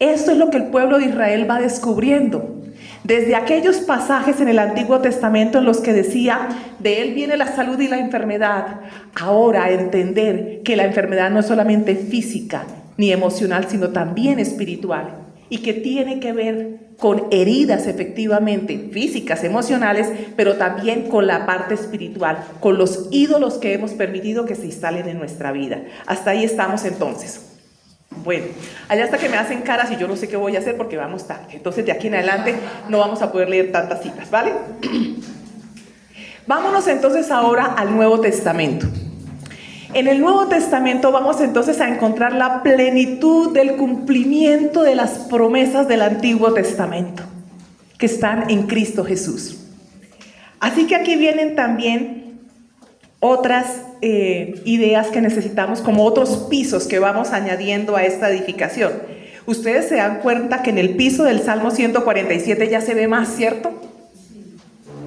Esto es lo que el pueblo de Israel va descubriendo. Desde aquellos pasajes en el Antiguo Testamento en los que decía, de Él viene la salud y la enfermedad, ahora a entender que la enfermedad no es solamente física ni emocional, sino también espiritual, y que tiene que ver con heridas efectivamente físicas, emocionales, pero también con la parte espiritual, con los ídolos que hemos permitido que se instalen en nuestra vida. Hasta ahí estamos entonces. Bueno, allá hasta que me hacen caras y yo no sé qué voy a hacer porque vamos tarde. Entonces de aquí en adelante no vamos a poder leer tantas citas, ¿vale? Vámonos entonces ahora al Nuevo Testamento. En el Nuevo Testamento vamos entonces a encontrar la plenitud del cumplimiento de las promesas del Antiguo Testamento, que están en Cristo Jesús. Así que aquí vienen también otras ideas que necesitamos, como otros pisos que vamos añadiendo a esta edificación. Ustedes se dan cuenta que en el piso del Salmo 147 ya se ve más, ¿cierto?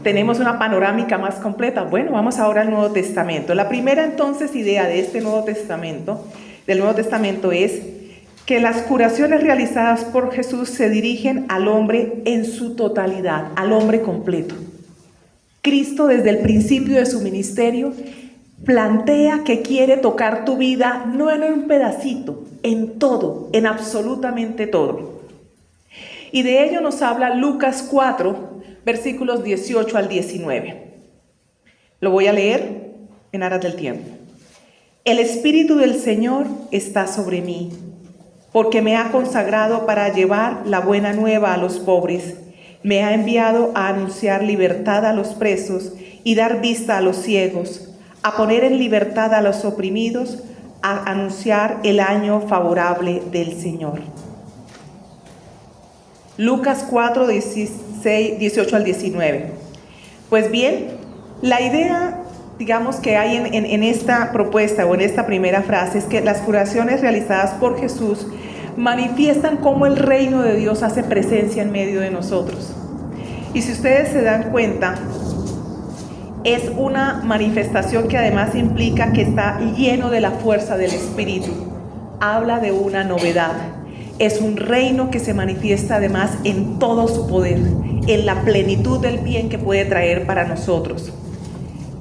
Tenemos una panorámica más completa. Bueno, vamos ahora al Nuevo Testamento. La primera entonces idea de este Nuevo Testamento, del Nuevo Testamento, es que las curaciones realizadas por Jesús se dirigen al hombre en su totalidad, al hombre completo. Cristo, desde el principio de su ministerio, plantea que quiere tocar tu vida no en un pedacito, en todo, en absolutamente todo. Y de ello nos habla Lucas 4, versículos 18 al 19. Lo voy a leer en aras del tiempo. El Espíritu del Señor está sobre mí, porque me ha consagrado para llevar la buena nueva a los pobres. Me ha enviado a anunciar libertad a los presos y dar vista a los ciegos, a poner en libertad a los oprimidos, a anunciar el año favorable del Señor. Lucas 4, 18 al 19. Pues bien, la idea, digamos, que hay en esta propuesta o en esta primera frase es que las curaciones realizadas por Jesús manifiestan cómo el reino de Dios hace presencia en medio de nosotros. Y si ustedes se dan cuenta, es una manifestación que además implica que está lleno de la fuerza del Espíritu. Habla de una novedad. Es un reino que se manifiesta además en todo su poder, en la plenitud del bien que puede traer para nosotros.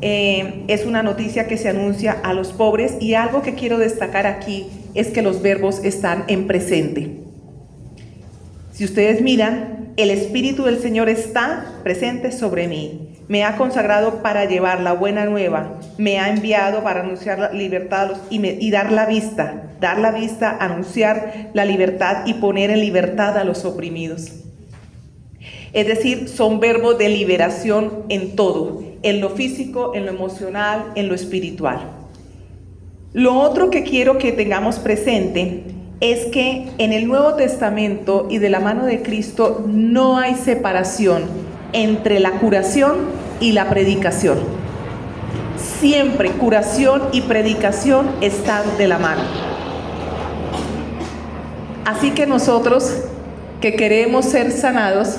Es una noticia que se anuncia a los pobres, y algo que quiero destacar aquí es que los verbos están en presente. Si ustedes miran, el Espíritu del Señor está presente sobre mí. Me ha consagrado para llevar la buena nueva. Me ha enviado para anunciar la libertad y dar la vista, anunciar la libertad y poner en libertad a los oprimidos. Es decir, son verbos de liberación en todo, en lo físico, en lo emocional, en lo espiritual. Lo otro que quiero que tengamos presente es que en el Nuevo Testamento y de la mano de Cristo no hay separación entre la curación y la predicación. Siempre curación y predicación están de la mano. Así que nosotros que queremos ser sanados,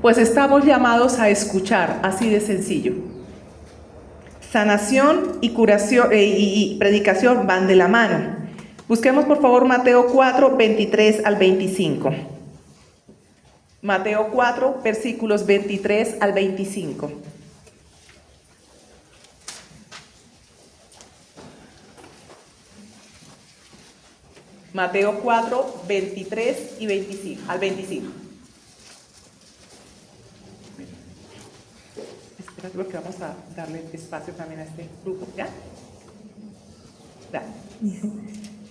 pues estamos llamados a escuchar, así de sencillo. Sanación y curación y predicación van de la mano. Busquemos por favor Mateo 4, 23 al 25. Mateo 4, versículos 23 al 25. Mateo 4, 23 y 25, al 25. Espérate porque vamos a darle espacio también a este grupo, ¿ya? Dice,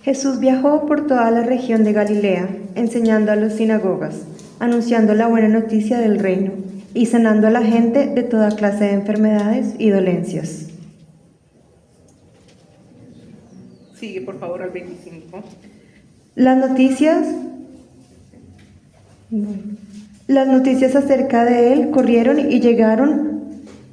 Jesús viajó por toda la región de Galilea, enseñando a las sinagogas, anunciando la buena noticia del reino y sanando a la gente de toda clase de enfermedades y dolencias. Sigue por favor al 25. Las noticias acerca de él corrieron y llegaron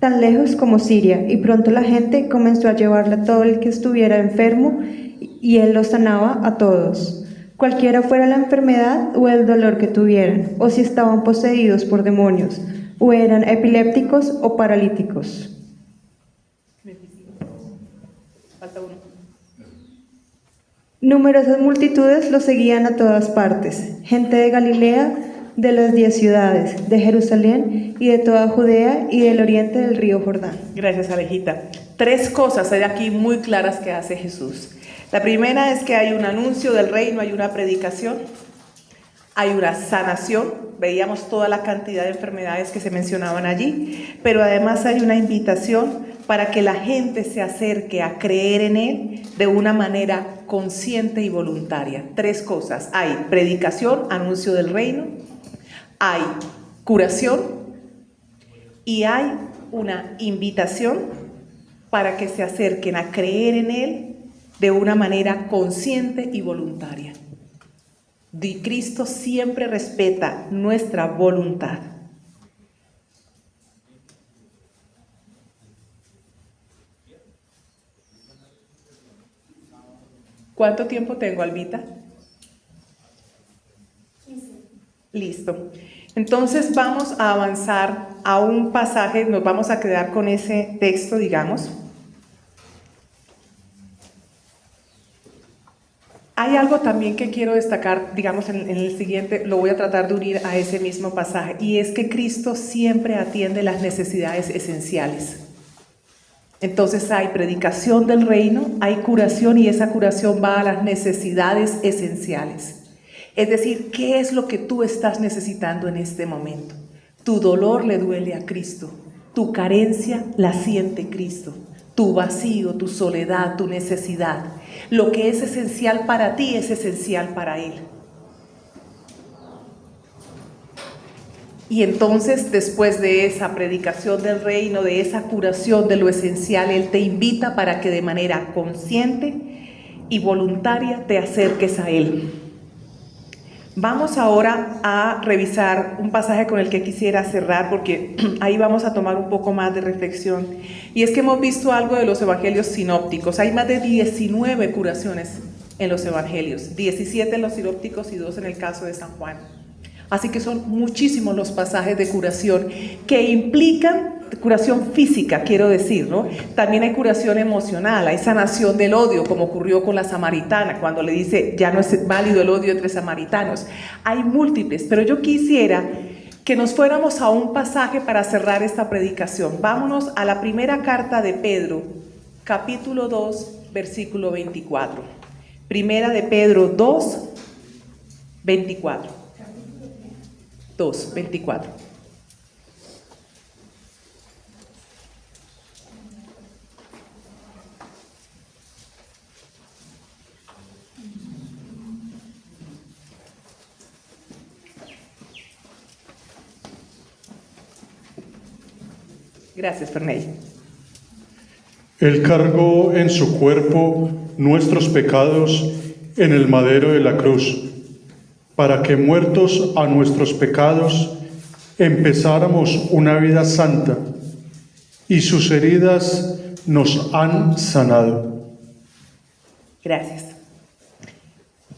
tan lejos como Siria, y pronto la gente comenzó a llevarle a todo el que estuviera enfermo, y él los sanaba a todos, cualquiera fuera la enfermedad o el dolor que tuvieran, o si estaban poseídos por demonios, o eran epilépticos o paralíticos. 25. Falta uno. Numerosas multitudes lo seguían a todas partes, gente de Galilea, de las 10 ciudades, de Jerusalén y de toda Judea y del oriente del río Jordán. Gracias, Alejita. 3 cosas hay aquí muy claras que hace Jesús. La primera es que hay un anuncio del reino, hay una predicación, hay una sanación, veíamos toda la cantidad de enfermedades que se mencionaban allí, pero además hay una invitación para que la gente se acerque a creer en Él de una manera consciente y voluntaria. 3 cosas, hay predicación, anuncio del reino, hay curación y hay una invitación para que se acerquen a creer en Él de una manera consciente y voluntaria. Cristo siempre respeta nuestra voluntad. ¿Cuánto tiempo tengo, Albita? 15. Listo. Entonces vamos a avanzar a un pasaje, nos vamos a quedar con ese texto, digamos. Hay algo también que quiero destacar, digamos, en el siguiente, lo voy a tratar de unir a ese mismo pasaje, y es que Cristo siempre atiende las necesidades esenciales. Entonces hay predicación del reino, hay curación, y esa curación va a las necesidades esenciales. Es decir, ¿qué es lo que tú estás necesitando en este momento? Tu dolor le duele a Cristo, tu carencia la siente Cristo, tu vacío, tu soledad, tu necesidad. Lo que es esencial para ti es esencial para Él. Y entonces, después de esa predicación del reino, de esa curación de lo esencial, Él te invita para que de manera consciente y voluntaria te acerques a Él. Vamos ahora a revisar un pasaje con el que quisiera cerrar, porque ahí vamos a tomar un poco más de reflexión. Y es que hemos visto algo de los evangelios sinópticos. Hay más de 19 curaciones en los evangelios, 17 en los sinópticos y 2 en el caso de San Juan. Así que son muchísimos los pasajes de curación que implican curación física, quiero decir, ¿no? También hay curación emocional, hay sanación del odio, como ocurrió con la samaritana, cuando le dice, ya no es válido el odio entre samaritanos. Hay múltiples, pero yo quisiera que nos fuéramos a un pasaje para cerrar esta predicación. Vámonos a la primera carta de Pedro, capítulo 2, versículo 24. Primera de Pedro 2, 24. 2, 24. Gracias, Ferney. Él cargó en su cuerpo nuestros pecados en el madero de la cruz, para que muertos a nuestros pecados empezáramos una vida santa, y sus heridas nos han sanado. Gracias.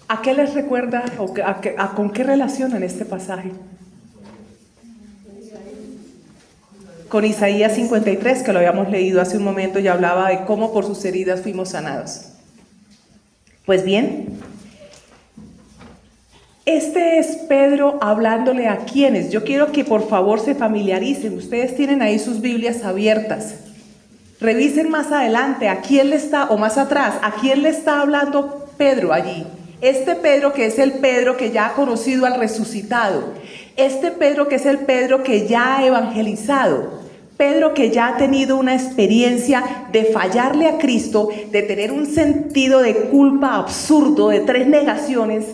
¿A qué les recuerda o con qué relacionan este pasaje? Con Isaías 53, que lo habíamos leído hace un momento, y hablaba de cómo por sus heridas fuimos sanados. Pues bien, este es Pedro hablándole a quienes. Yo quiero que por favor se familiaricen. Ustedes tienen ahí sus Biblias abiertas. Revisen más adelante a quién le está, o más atrás, a quién le está hablando Pedro allí. Este Pedro que es el Pedro que ya ha conocido al resucitado. Este Pedro que es el Pedro que ya ha evangelizado. Pedro que ya ha tenido una experiencia de fallarle a Cristo, de tener un sentido de culpa absurdo, de 3 negaciones,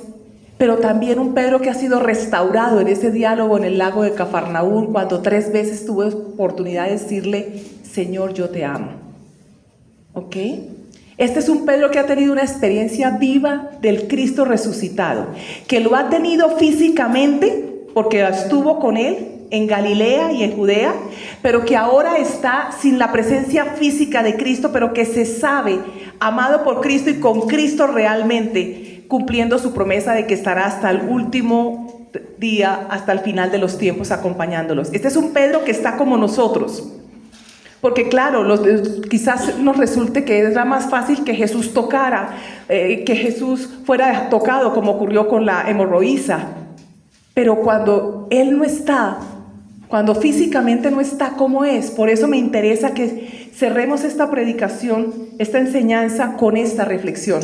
pero también un Pedro que ha sido restaurado en ese diálogo en el lago de Cafarnaúm, cuando 3 veces tuvo oportunidad de decirle: Señor, yo te amo. ¿Ok? Este es un Pedro que ha tenido una experiencia viva del Cristo resucitado, que lo ha tenido físicamente porque estuvo con él en Galilea y en Judea, pero que ahora está sin la presencia física de Cristo, pero que se sabe amado por Cristo y con Cristo realmente, cumpliendo su promesa de que estará hasta el último día, hasta el final de los tiempos acompañándolos. Este es un Pedro que está como nosotros. Porque claro, quizás nos resulte que era más fácil que Jesús tocara, que Jesús fuera tocado como ocurrió con la hemorroísa. Pero cuando Él no está, cuando físicamente no está, ¿cómo es? Por eso me interesa que cerremos esta predicación, esta enseñanza con esta reflexión.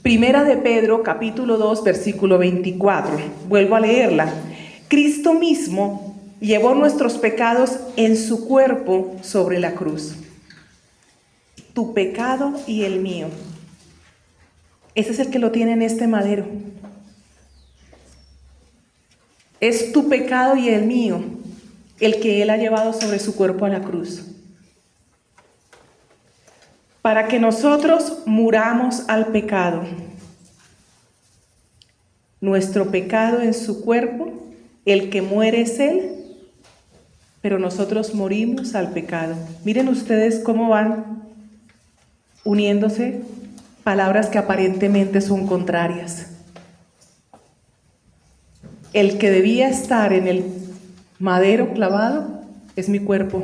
Primera de Pedro, capítulo 2, versículo 24. Vuelvo a leerla. Cristo mismo llevó nuestros pecados en su cuerpo sobre la cruz. Tu pecado y el mío. Ese es el que lo tiene en este madero. Es tu pecado y el mío, el que Él ha llevado sobre su cuerpo a la cruz. Para que nosotros muramos al pecado. Nuestro pecado en su cuerpo, el que muere es Él, pero nosotros morimos al pecado. Miren ustedes cómo van uniéndose palabras que aparentemente son contrarias. El que debía estar en el madero clavado es mi cuerpo,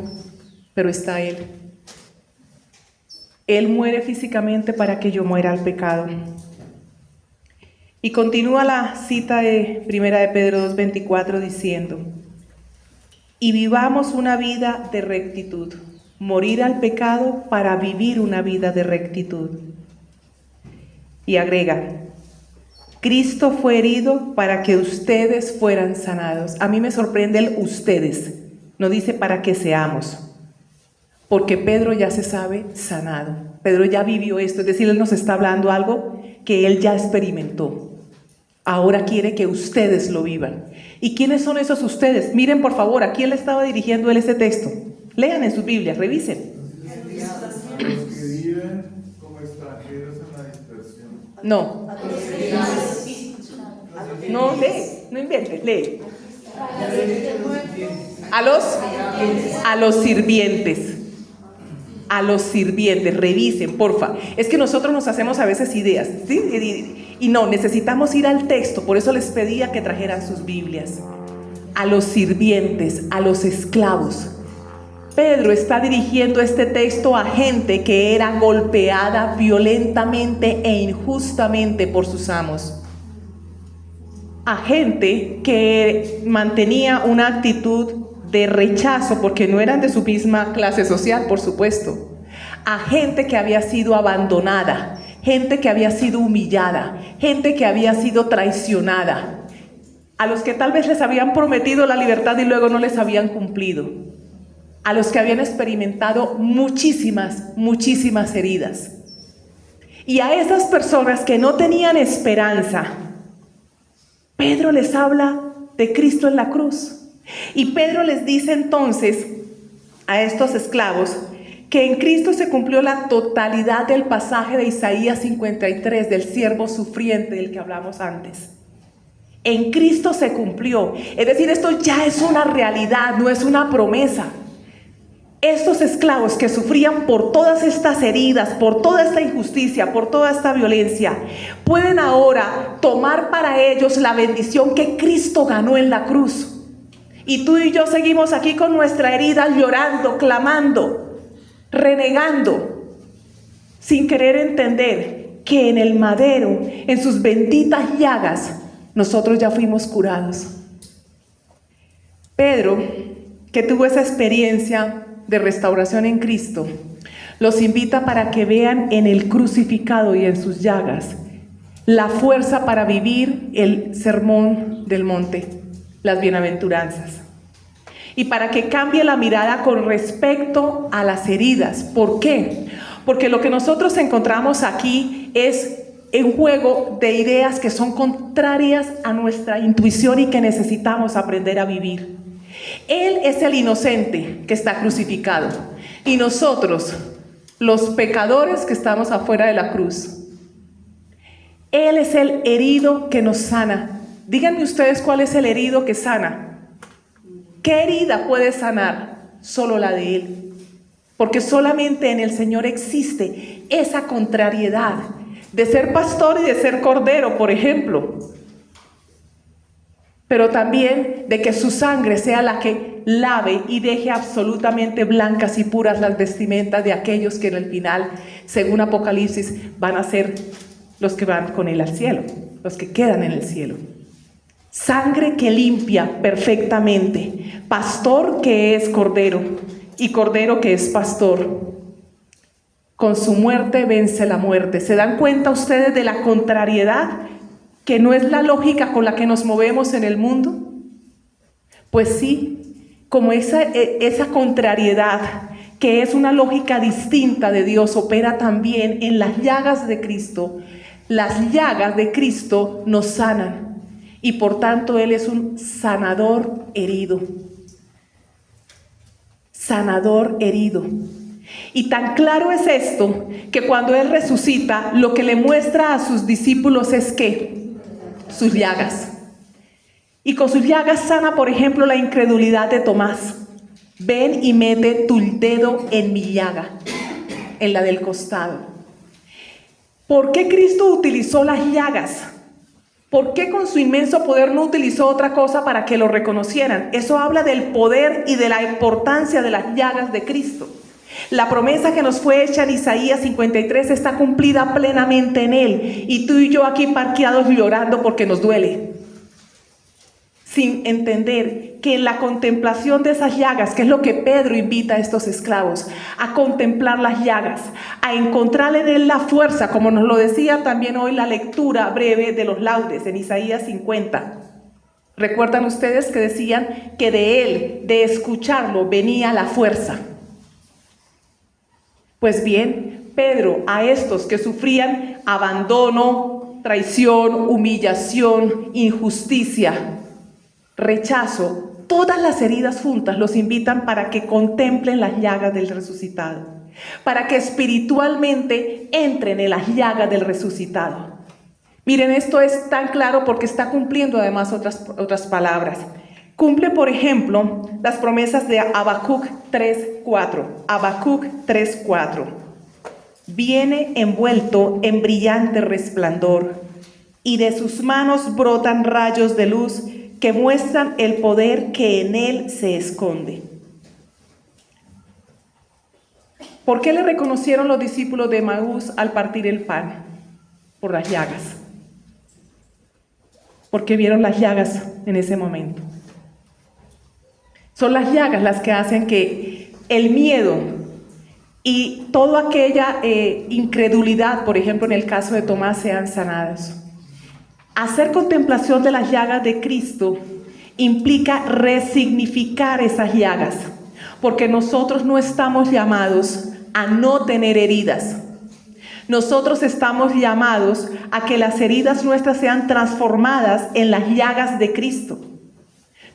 pero está Él. Él muere físicamente para que yo muera al pecado. Y continúa la cita de Primera de Pedro 2:24 diciendo: y vivamos una vida de rectitud, morir al pecado para vivir una vida de rectitud. Y agrega: Cristo fue herido para que ustedes fueran sanados. A mí me sorprende el ustedes, no dice para que seamos, porque Pedro ya se sabe sanado. Pedro ya vivió esto, es decir, Él nos está hablando algo que Él ya experimentó. Ahora quiere que ustedes lo vivan. ¿Y quiénes son esos ustedes? Miren por favor, ¿a quién le estaba dirigiendo Él este texto? Lean en sus Biblias, revisen. Los que viven como extranjeros en la dispersión. No. No, lee, no inventes, lee. A los sirvientes. A los sirvientes, revisen, porfa. Es que nosotros nos hacemos a veces ideas, ¿sí? Y no, necesitamos ir al texto. Por eso les pedía que trajeran sus Biblias. A los sirvientes, a los esclavos. Pedro está dirigiendo este texto a gente que era golpeada violentamente e injustamente por sus amos. A gente que mantenía una actitud de rechazo porque no eran de su misma clase social, por supuesto. A gente que había sido abandonada, gente que había sido humillada, gente que había sido traicionada, a los que tal vez les habían prometido la libertad y luego no les habían cumplido, a los que habían experimentado muchísimas heridas. Y a esas personas que no tenían esperanza, Pedro les habla de Cristo en la cruz. Y Pedro les dice entonces a estos esclavos que en Cristo se cumplió la totalidad del pasaje de Isaías 53, del siervo sufriente del que hablamos antes. En Cristo se cumplió. Es decir, esto ya es una realidad, no es una promesa. Estos esclavos que sufrían por todas estas heridas, por toda esta injusticia, por toda esta violencia, pueden ahora tomar para ellos la bendición que Cristo ganó en la cruz. Y tú y yo seguimos aquí con nuestra herida, llorando, clamando, renegando, sin querer entender que en el madero, en sus benditas llagas, nosotros ya fuimos curados. Pedro, que tuvo esa experiencia de restauración en Cristo, los invita para que vean en el crucificado y en sus llagas la fuerza para vivir el sermón del monte, las bienaventuranzas, y para que cambie la mirada con respecto a las heridas. ¿Por qué? Porque lo que nosotros encontramos aquí es un juego de ideas que son contrarias a nuestra intuición y que necesitamos aprender a vivir. Él es el inocente que está crucificado y nosotros, los pecadores que estamos afuera de la cruz. Él es el herido que nos sana. Díganme ustedes cuál es el herido que sana. ¿Qué herida puede sanar? Solo la de Él. Porque solamente en el Señor existe esa contrariedad de ser pastor y de ser cordero, por ejemplo. Pero también de que su sangre sea la que lave y deje absolutamente blancas y puras las vestimentas de aquellos que en el final, según Apocalipsis, van a ser los que van con Él al cielo, los que quedan en el cielo. Sangre que limpia perfectamente, pastor que es cordero y cordero que es pastor. Con su muerte vence la muerte. ¿Se dan cuenta ustedes de la contrariedad? Que no es la lógica con la que nos movemos en el mundo. Pues sí, como esa contrariedad, que es una lógica distinta de Dios, opera también en las llagas de Cristo. Las llagas de Cristo nos sanan y por tanto Él es un sanador herido. Sanador herido. Y tan claro es esto que cuando Él resucita, lo que le muestra a sus discípulos es que sus llagas. Y con sus llagas sana, por ejemplo, la incredulidad de Tomás. Ven y mete tu dedo en mi llaga, en la del costado. ¿Por qué Cristo utilizó las llagas? ¿Por qué con su inmenso poder no utilizó otra cosa para que lo reconocieran? Eso habla del poder y de la importancia de las llagas de Cristo. La promesa que nos fue hecha en Isaías 53 está cumplida plenamente en Él. Y tú y yo aquí parqueados llorando porque nos duele. Sin entender que en la contemplación de esas llagas, que es lo que Pedro invita a estos esclavos, a contemplar las llagas, a encontrar en Él la fuerza, como nos lo decía también hoy la lectura breve de los laudes en Isaías 50. ¿Recuerdan ustedes que decían que de Él, de escucharlo, venía la fuerza? Pues bien, Pedro a estos que sufrían abandono, traición, humillación, injusticia, rechazo, todas las heridas juntas, los invitan para que contemplen las llagas del resucitado, para que espiritualmente entren en las llagas del resucitado. Miren, esto es tan claro porque está cumpliendo además otras palabras. Cumple, por ejemplo, las promesas de Habacuc 3:4. Habacuc 3:4. Viene envuelto en brillante resplandor, y de sus manos brotan rayos de luz que muestran el poder que en él se esconde. ¿Por qué le reconocieron los discípulos de Emaús al partir el pan? Por las llagas. Porque vieron las llagas en ese momento. Son las llagas las que hacen que el miedo y toda aquella incredulidad, por ejemplo en el caso de Tomás, sean sanados. Hacer contemplación de las llagas de Cristo implica resignificar esas llagas, porque nosotros no estamos llamados a no tener heridas. Nosotros estamos llamados a que las heridas nuestras sean transformadas en las llagas de Cristo.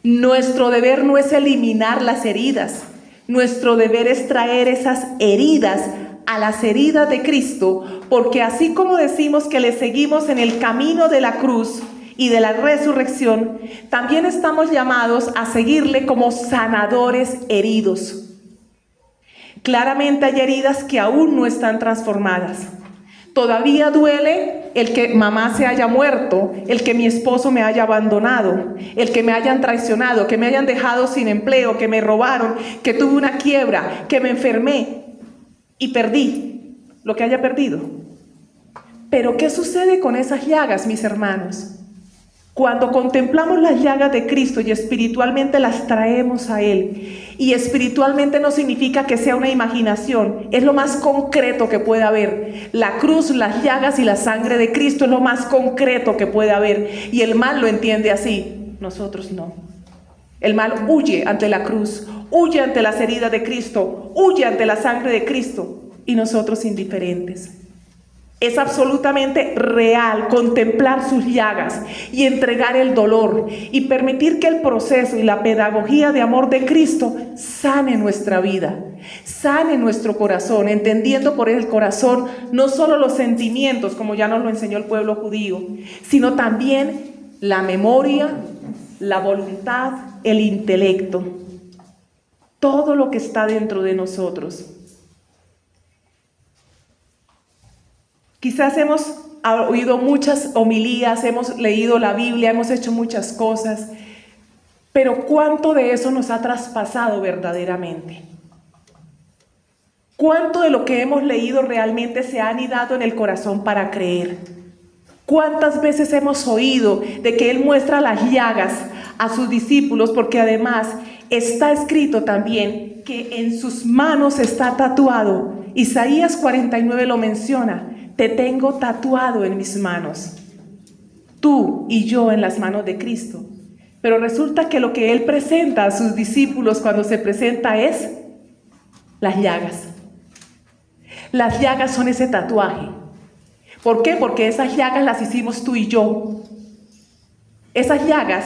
Nuestro deber no es eliminar las heridas. Nuestro deber es traer esas heridas a las heridas de Cristo, porque así como decimos que le seguimos en el camino de la cruz y de la resurrección, también estamos llamados a seguirle como sanadores heridos. Claramente hay heridas que aún no están transformadas. Todavía duele el que mamá se haya muerto, el que mi esposo me haya abandonado, el que me hayan traicionado, que me hayan dejado sin empleo, que me robaron, que tuve una quiebra, que me enfermé y perdí lo que haya perdido. Pero ¿qué sucede con esas llagas, mis hermanos? Cuando contemplamos las llagas de Cristo y espiritualmente las traemos a Él, y espiritualmente no significa que sea una imaginación, es lo más concreto que puede haber. La cruz, las llagas y la sangre de Cristo es lo más concreto que puede haber, y el mal lo entiende así, nosotros no. El mal huye ante la cruz, huye ante las heridas de Cristo, huye ante la sangre de Cristo, y nosotros indiferentes. Es absolutamente real contemplar sus llagas y entregar el dolor y permitir que el proceso y la pedagogía de amor de Cristo sane nuestra vida, sane nuestro corazón, entendiendo por el corazón no solo los sentimientos, como ya nos lo enseñó el pueblo judío, sino también la memoria, la voluntad, el intelecto, todo lo que está dentro de nosotros. Quizás hemos oído muchas homilías, hemos leído la Biblia, hemos hecho muchas cosas, pero ¿cuánto de eso nos ha traspasado verdaderamente? ¿Cuánto de lo que hemos leído realmente se ha anidado en el corazón para creer? ¿Cuántas veces hemos oído de que Él muestra las llagas a sus discípulos? Porque además está escrito también que en sus manos está tatuado. Isaías 49 lo menciona. Te tengo tatuado en mis manos, tú y yo en las manos de Cristo. Pero resulta que lo que Él presenta a sus discípulos cuando se presenta es las llagas. Las llagas son ese tatuaje. ¿Por qué? Porque esas llagas las hicimos tú y yo. Esas llagas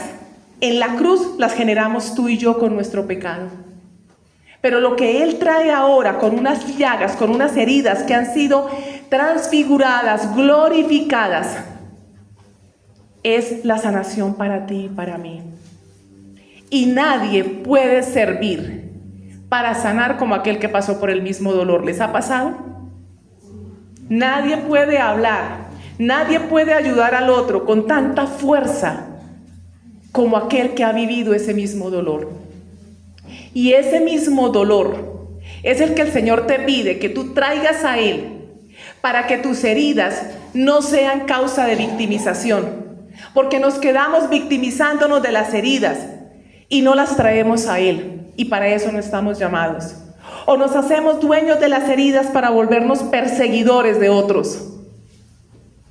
en la cruz las generamos tú y yo con nuestro pecado. Pero lo que Él trae ahora con unas llagas, con unas heridas que han sido transfiguradas, glorificadas, es la sanación para ti y para mí. Y nadie puede servir para sanar como aquel que pasó por el mismo dolor. ¿Les ha pasado? Nadie puede hablar, nadie puede ayudar al otro con tanta fuerza como aquel que ha vivido ese mismo dolor. Y ese mismo dolor es el que el Señor te pide que tú traigas a Él para que tus heridas no sean causa de victimización, porque nos quedamos victimizándonos de las heridas y no las traemos a Él, y para eso no estamos llamados. O nos hacemos dueños de las heridas para volvernos perseguidores de otros,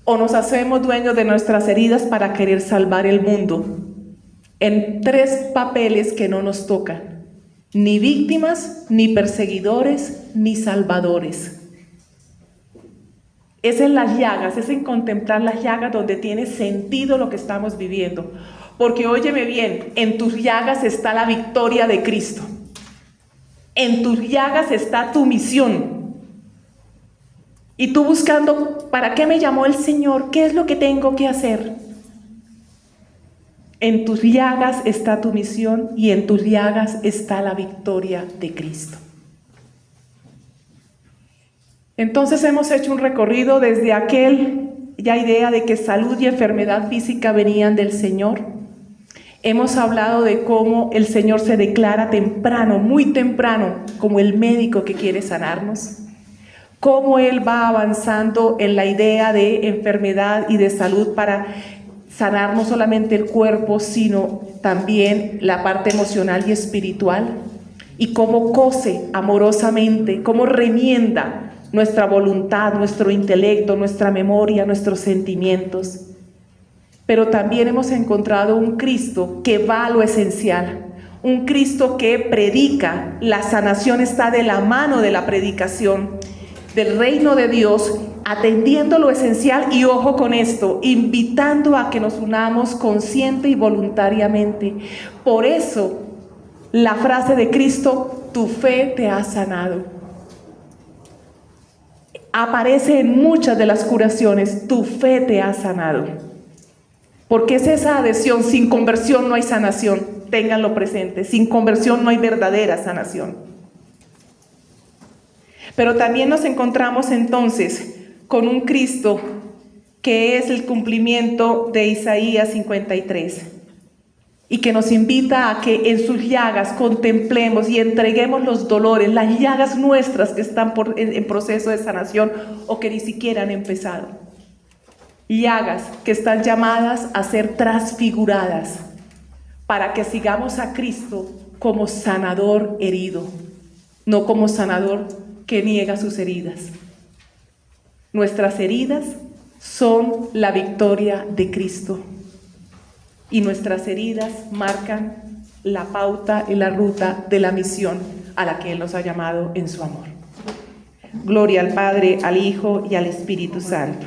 o nos hacemos dueños de nuestras heridas para querer salvar el mundo, en tres papeles que no nos tocan. Ni víctimas, ni perseguidores, ni salvadores. Es en las llagas, es en contemplar las llagas donde tiene sentido lo que estamos viviendo. Porque óyeme bien, en tus llagas está la victoria de Cristo. En tus llagas está tu misión. Y tú buscando, ¿para qué me llamó el Señor? ¿Qué es lo que tengo que hacer? En tus llagas está tu misión y en tus llagas está la victoria de Cristo. Entonces hemos hecho un recorrido desde aquella idea de que salud y enfermedad física venían del Señor. Hemos hablado de cómo el Señor se declara temprano, muy temprano, como el médico que quiere sanarnos. Cómo Él va avanzando en la idea de enfermedad y de salud para sanar no solamente el cuerpo, sino también la parte emocional y espiritual, y cómo cose amorosamente, cómo remienda nuestra voluntad, nuestro intelecto, nuestra memoria, nuestros sentimientos. Pero también hemos encontrado un Cristo que va a lo esencial, un Cristo que predica. La sanación está de la mano de la predicación del reino de Dios, atendiendo lo esencial, y ojo con esto, invitando a que nos unamos consciente y voluntariamente. Por eso la frase de Cristo, tu fe te ha sanado. Aparece en muchas de las curaciones, tu fe te ha sanado. Porque es esa adhesión, sin conversión no hay sanación, ténganlo presente, sin conversión no hay verdadera sanación. Pero también nos encontramos entonces con un Cristo que es el cumplimiento de Isaías 53 y que nos invita a que en sus llagas contemplemos y entreguemos los dolores, las llagas nuestras que están en proceso de sanación o que ni siquiera han empezado. Llagas que están llamadas a ser transfiguradas para que sigamos a Cristo como sanador herido, no como sanador que niega sus heridas. Nuestras heridas son la victoria de Cristo y nuestras heridas marcan la pauta y la ruta de la misión a la que Él nos ha llamado en su amor. Gloria al Padre, al Hijo y al Espíritu Santo.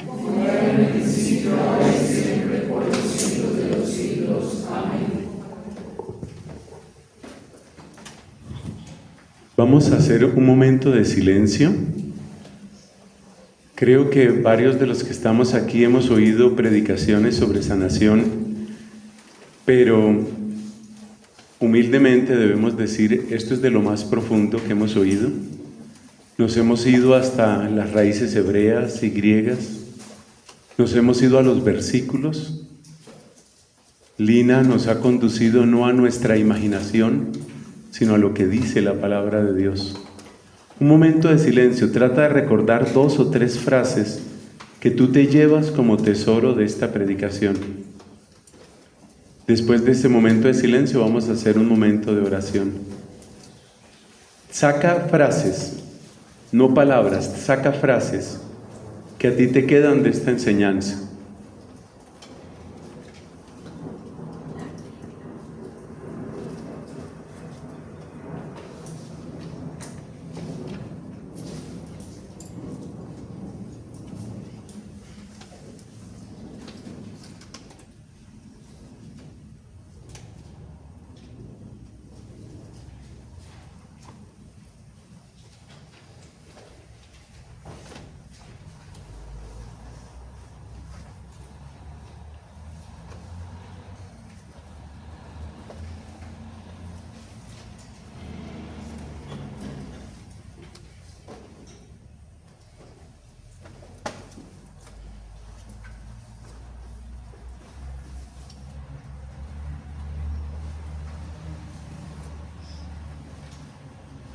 Vamos a hacer un momento de silencio. Creo que varios de los que estamos aquí hemos oído predicaciones sobre sanación, pero humildemente debemos decir, esto es de lo más profundo que hemos oído. Nos hemos ido hasta las raíces hebreas y griegas, nos hemos ido a los versículos. Lina nos ha conducido no a nuestra imaginación, sino a lo que dice la palabra de Dios. Un momento de silencio, trata de recordar 2 o 3 frases que tú te llevas como tesoro de esta predicación. Después de este momento de silencio vamos a hacer un momento de oración. Saca frases, no palabras, saca frases que a ti te quedan de esta enseñanza.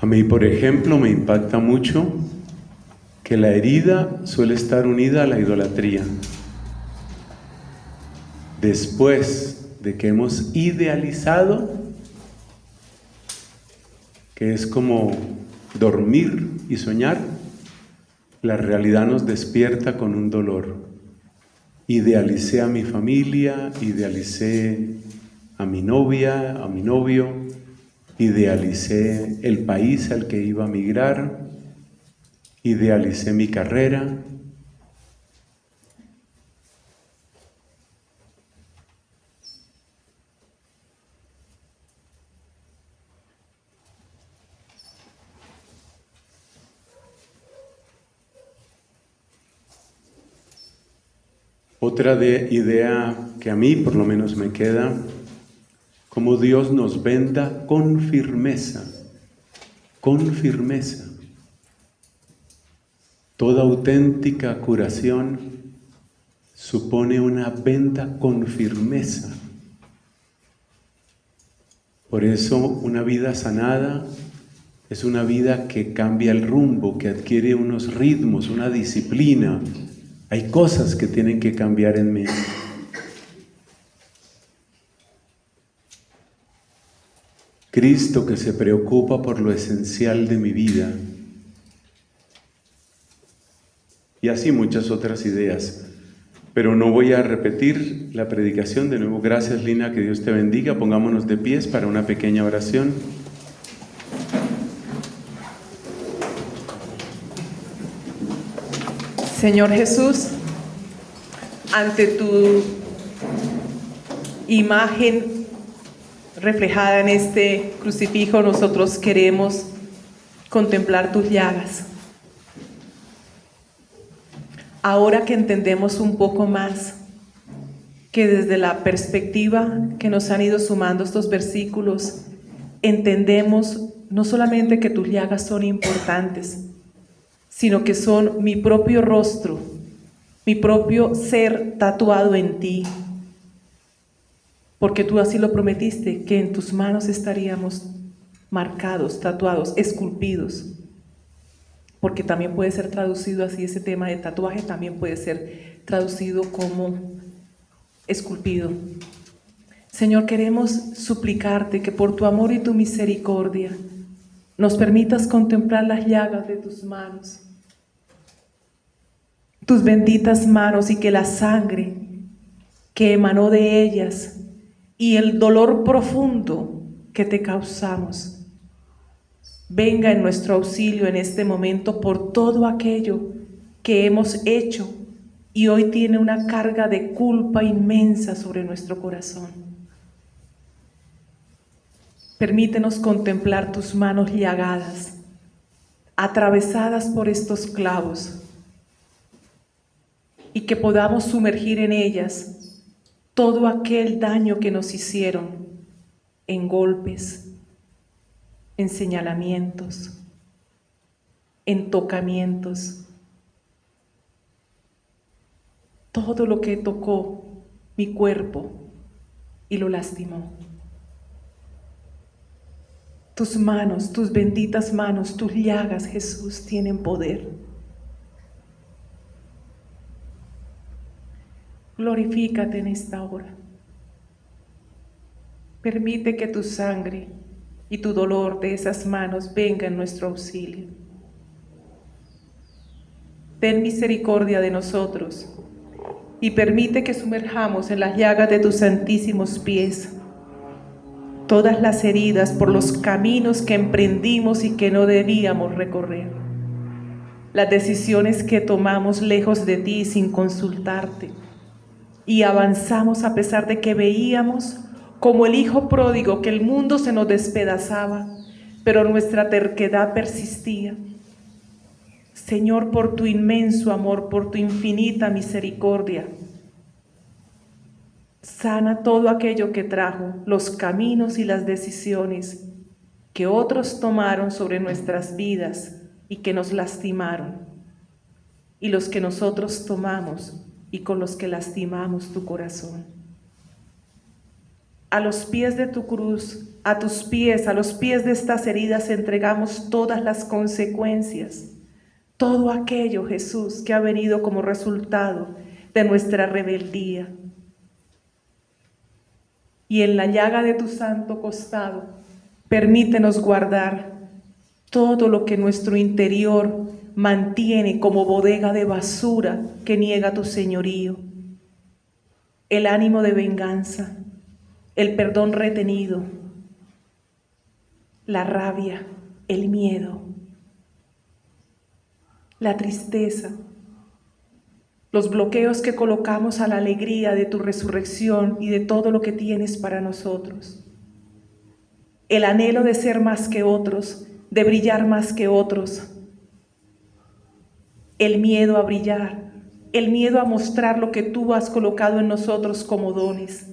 A mí, por ejemplo, me impacta mucho que la herida suele estar unida a la idolatría. Después de que hemos idealizado, que es como dormir y soñar, la realidad nos despierta con un dolor. Idealicé a mi familia, idealicé a mi novia, a mi novio, idealicé el país al que iba a migrar, idealicé mi carrera. Otra idea que a mí por lo menos me queda, como Dios nos venda con firmeza, con firmeza. Toda auténtica curación supone una venda con firmeza. Por eso una vida sanada es una vida que cambia el rumbo, que adquiere unos ritmos, una disciplina. Hay cosas que tienen que cambiar en mí. Cristo que se preocupa por lo esencial de mi vida. Y así muchas otras ideas. Pero no voy a repetir la predicación. De nuevo, gracias Lina, que Dios te bendiga. Pongámonos de pies para una pequeña oración. Señor Jesús, ante tu imagen reflejada en este crucifijo, nosotros queremos contemplar tus llagas. Ahora que entendemos un poco más, que desde la perspectiva que nos han ido sumando estos versículos, entendemos no solamente que tus llagas son importantes, sino que son mi propio rostro, mi propio ser tatuado en ti, porque tú así lo prometiste, que en tus manos estaríamos marcados, tatuados, esculpidos, porque también puede ser traducido así, ese tema de tatuaje también puede ser traducido como esculpido. Señor, queremos suplicarte que por tu amor y tu misericordia nos permitas contemplar las llagas de tus manos, tus benditas manos, y que la sangre que emanó de ellas y el dolor profundo que te causamos venga en nuestro auxilio en este momento por todo aquello que hemos hecho y hoy tiene una carga de culpa inmensa sobre nuestro corazón. Permítenos contemplar tus manos llagadas, atravesadas por estos clavos, y que podamos sumergir en ellas todo aquel daño que nos hicieron en golpes, en señalamientos, en tocamientos, todo lo que tocó mi cuerpo y lo lastimó. Tus manos, tus benditas manos, tus llagas, Jesús, tienen poder. Glorifícate en esta hora. Permite que tu sangre y tu dolor de esas manos venga en nuestro auxilio. Ten misericordia de nosotros y permite que sumerjamos en las llagas de tus santísimos pies todas las heridas por los caminos que emprendimos y que no debíamos recorrer, las decisiones que tomamos lejos de ti sin consultarte, y avanzamos a pesar de que veíamos como el hijo pródigo que el mundo se nos despedazaba, pero nuestra terquedad persistía. Señor, por tu inmenso amor, por tu infinita misericordia, sana todo aquello que trajo los caminos y las decisiones que otros tomaron sobre nuestras vidas y que nos lastimaron, y los que nosotros tomamos y con los que lastimamos tu corazón. A los pies de tu cruz, a tus pies, a los pies de estas heridas entregamos todas las consecuencias, todo aquello, Jesús, que ha venido como resultado de nuestra rebeldía. Y en la llaga de tu santo costado, permítenos guardar todo lo que nuestro interior mantiene como bodega de basura que niega tu señorío. El ánimo de venganza, el perdón retenido, la rabia, el miedo, la tristeza, los bloqueos que colocamos a la alegría de tu resurrección y de todo lo que tienes para nosotros. El anhelo de ser más que otros, de brillar más que otros. El miedo a brillar, el miedo a mostrar lo que tú has colocado en nosotros como dones.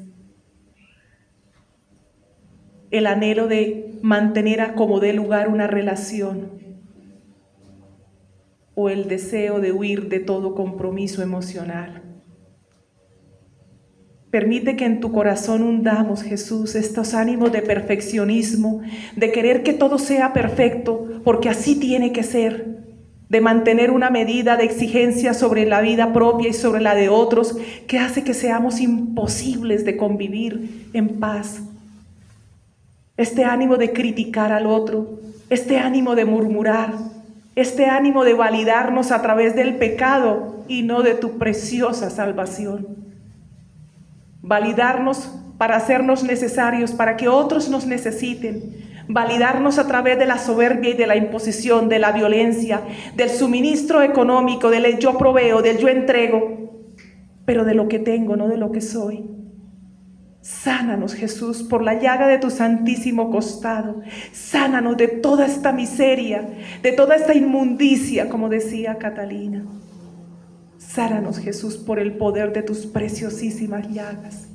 El anhelo de mantener a como dé lugar una relación, o el deseo de huir de todo compromiso emocional. Permite que en tu corazón hundamos, Jesús, estos ánimos de perfeccionismo, de querer que todo sea perfecto, porque así tiene que ser, de mantener una medida de exigencia sobre la vida propia y sobre la de otros, que hace que seamos imposibles de convivir en paz. Este ánimo de criticar al otro, este ánimo de murmurar, este ánimo de validarnos a través del pecado y no de tu preciosa salvación. Validarnos para hacernos necesarios, para que otros nos necesiten. Validarnos a través de la soberbia y de la imposición, de la violencia, del suministro económico, del yo proveo, del yo entrego, pero de lo que tengo, no de lo que soy. Sánanos, Jesús, por la llaga de tu santísimo costado. Sánanos de toda esta miseria, de toda esta inmundicia, como decía Catalina. Sánanos, Jesús, por el poder de tus preciosísimas llagas.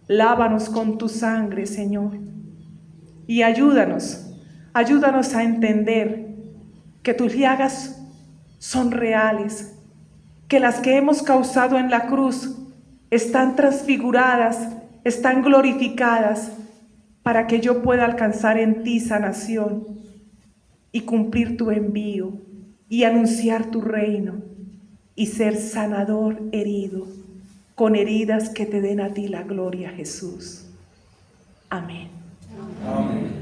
Lávanos con tu sangre, Señor. Y ayúdanos a entender que tus llagas son reales, que las que hemos causado en la cruz están transfiguradas, están glorificadas, para que yo pueda alcanzar en ti sanación y cumplir tu envío y anunciar tu reino y ser sanador herido, con heridas que te den a ti la gloria, Jesús. Amén. Amén.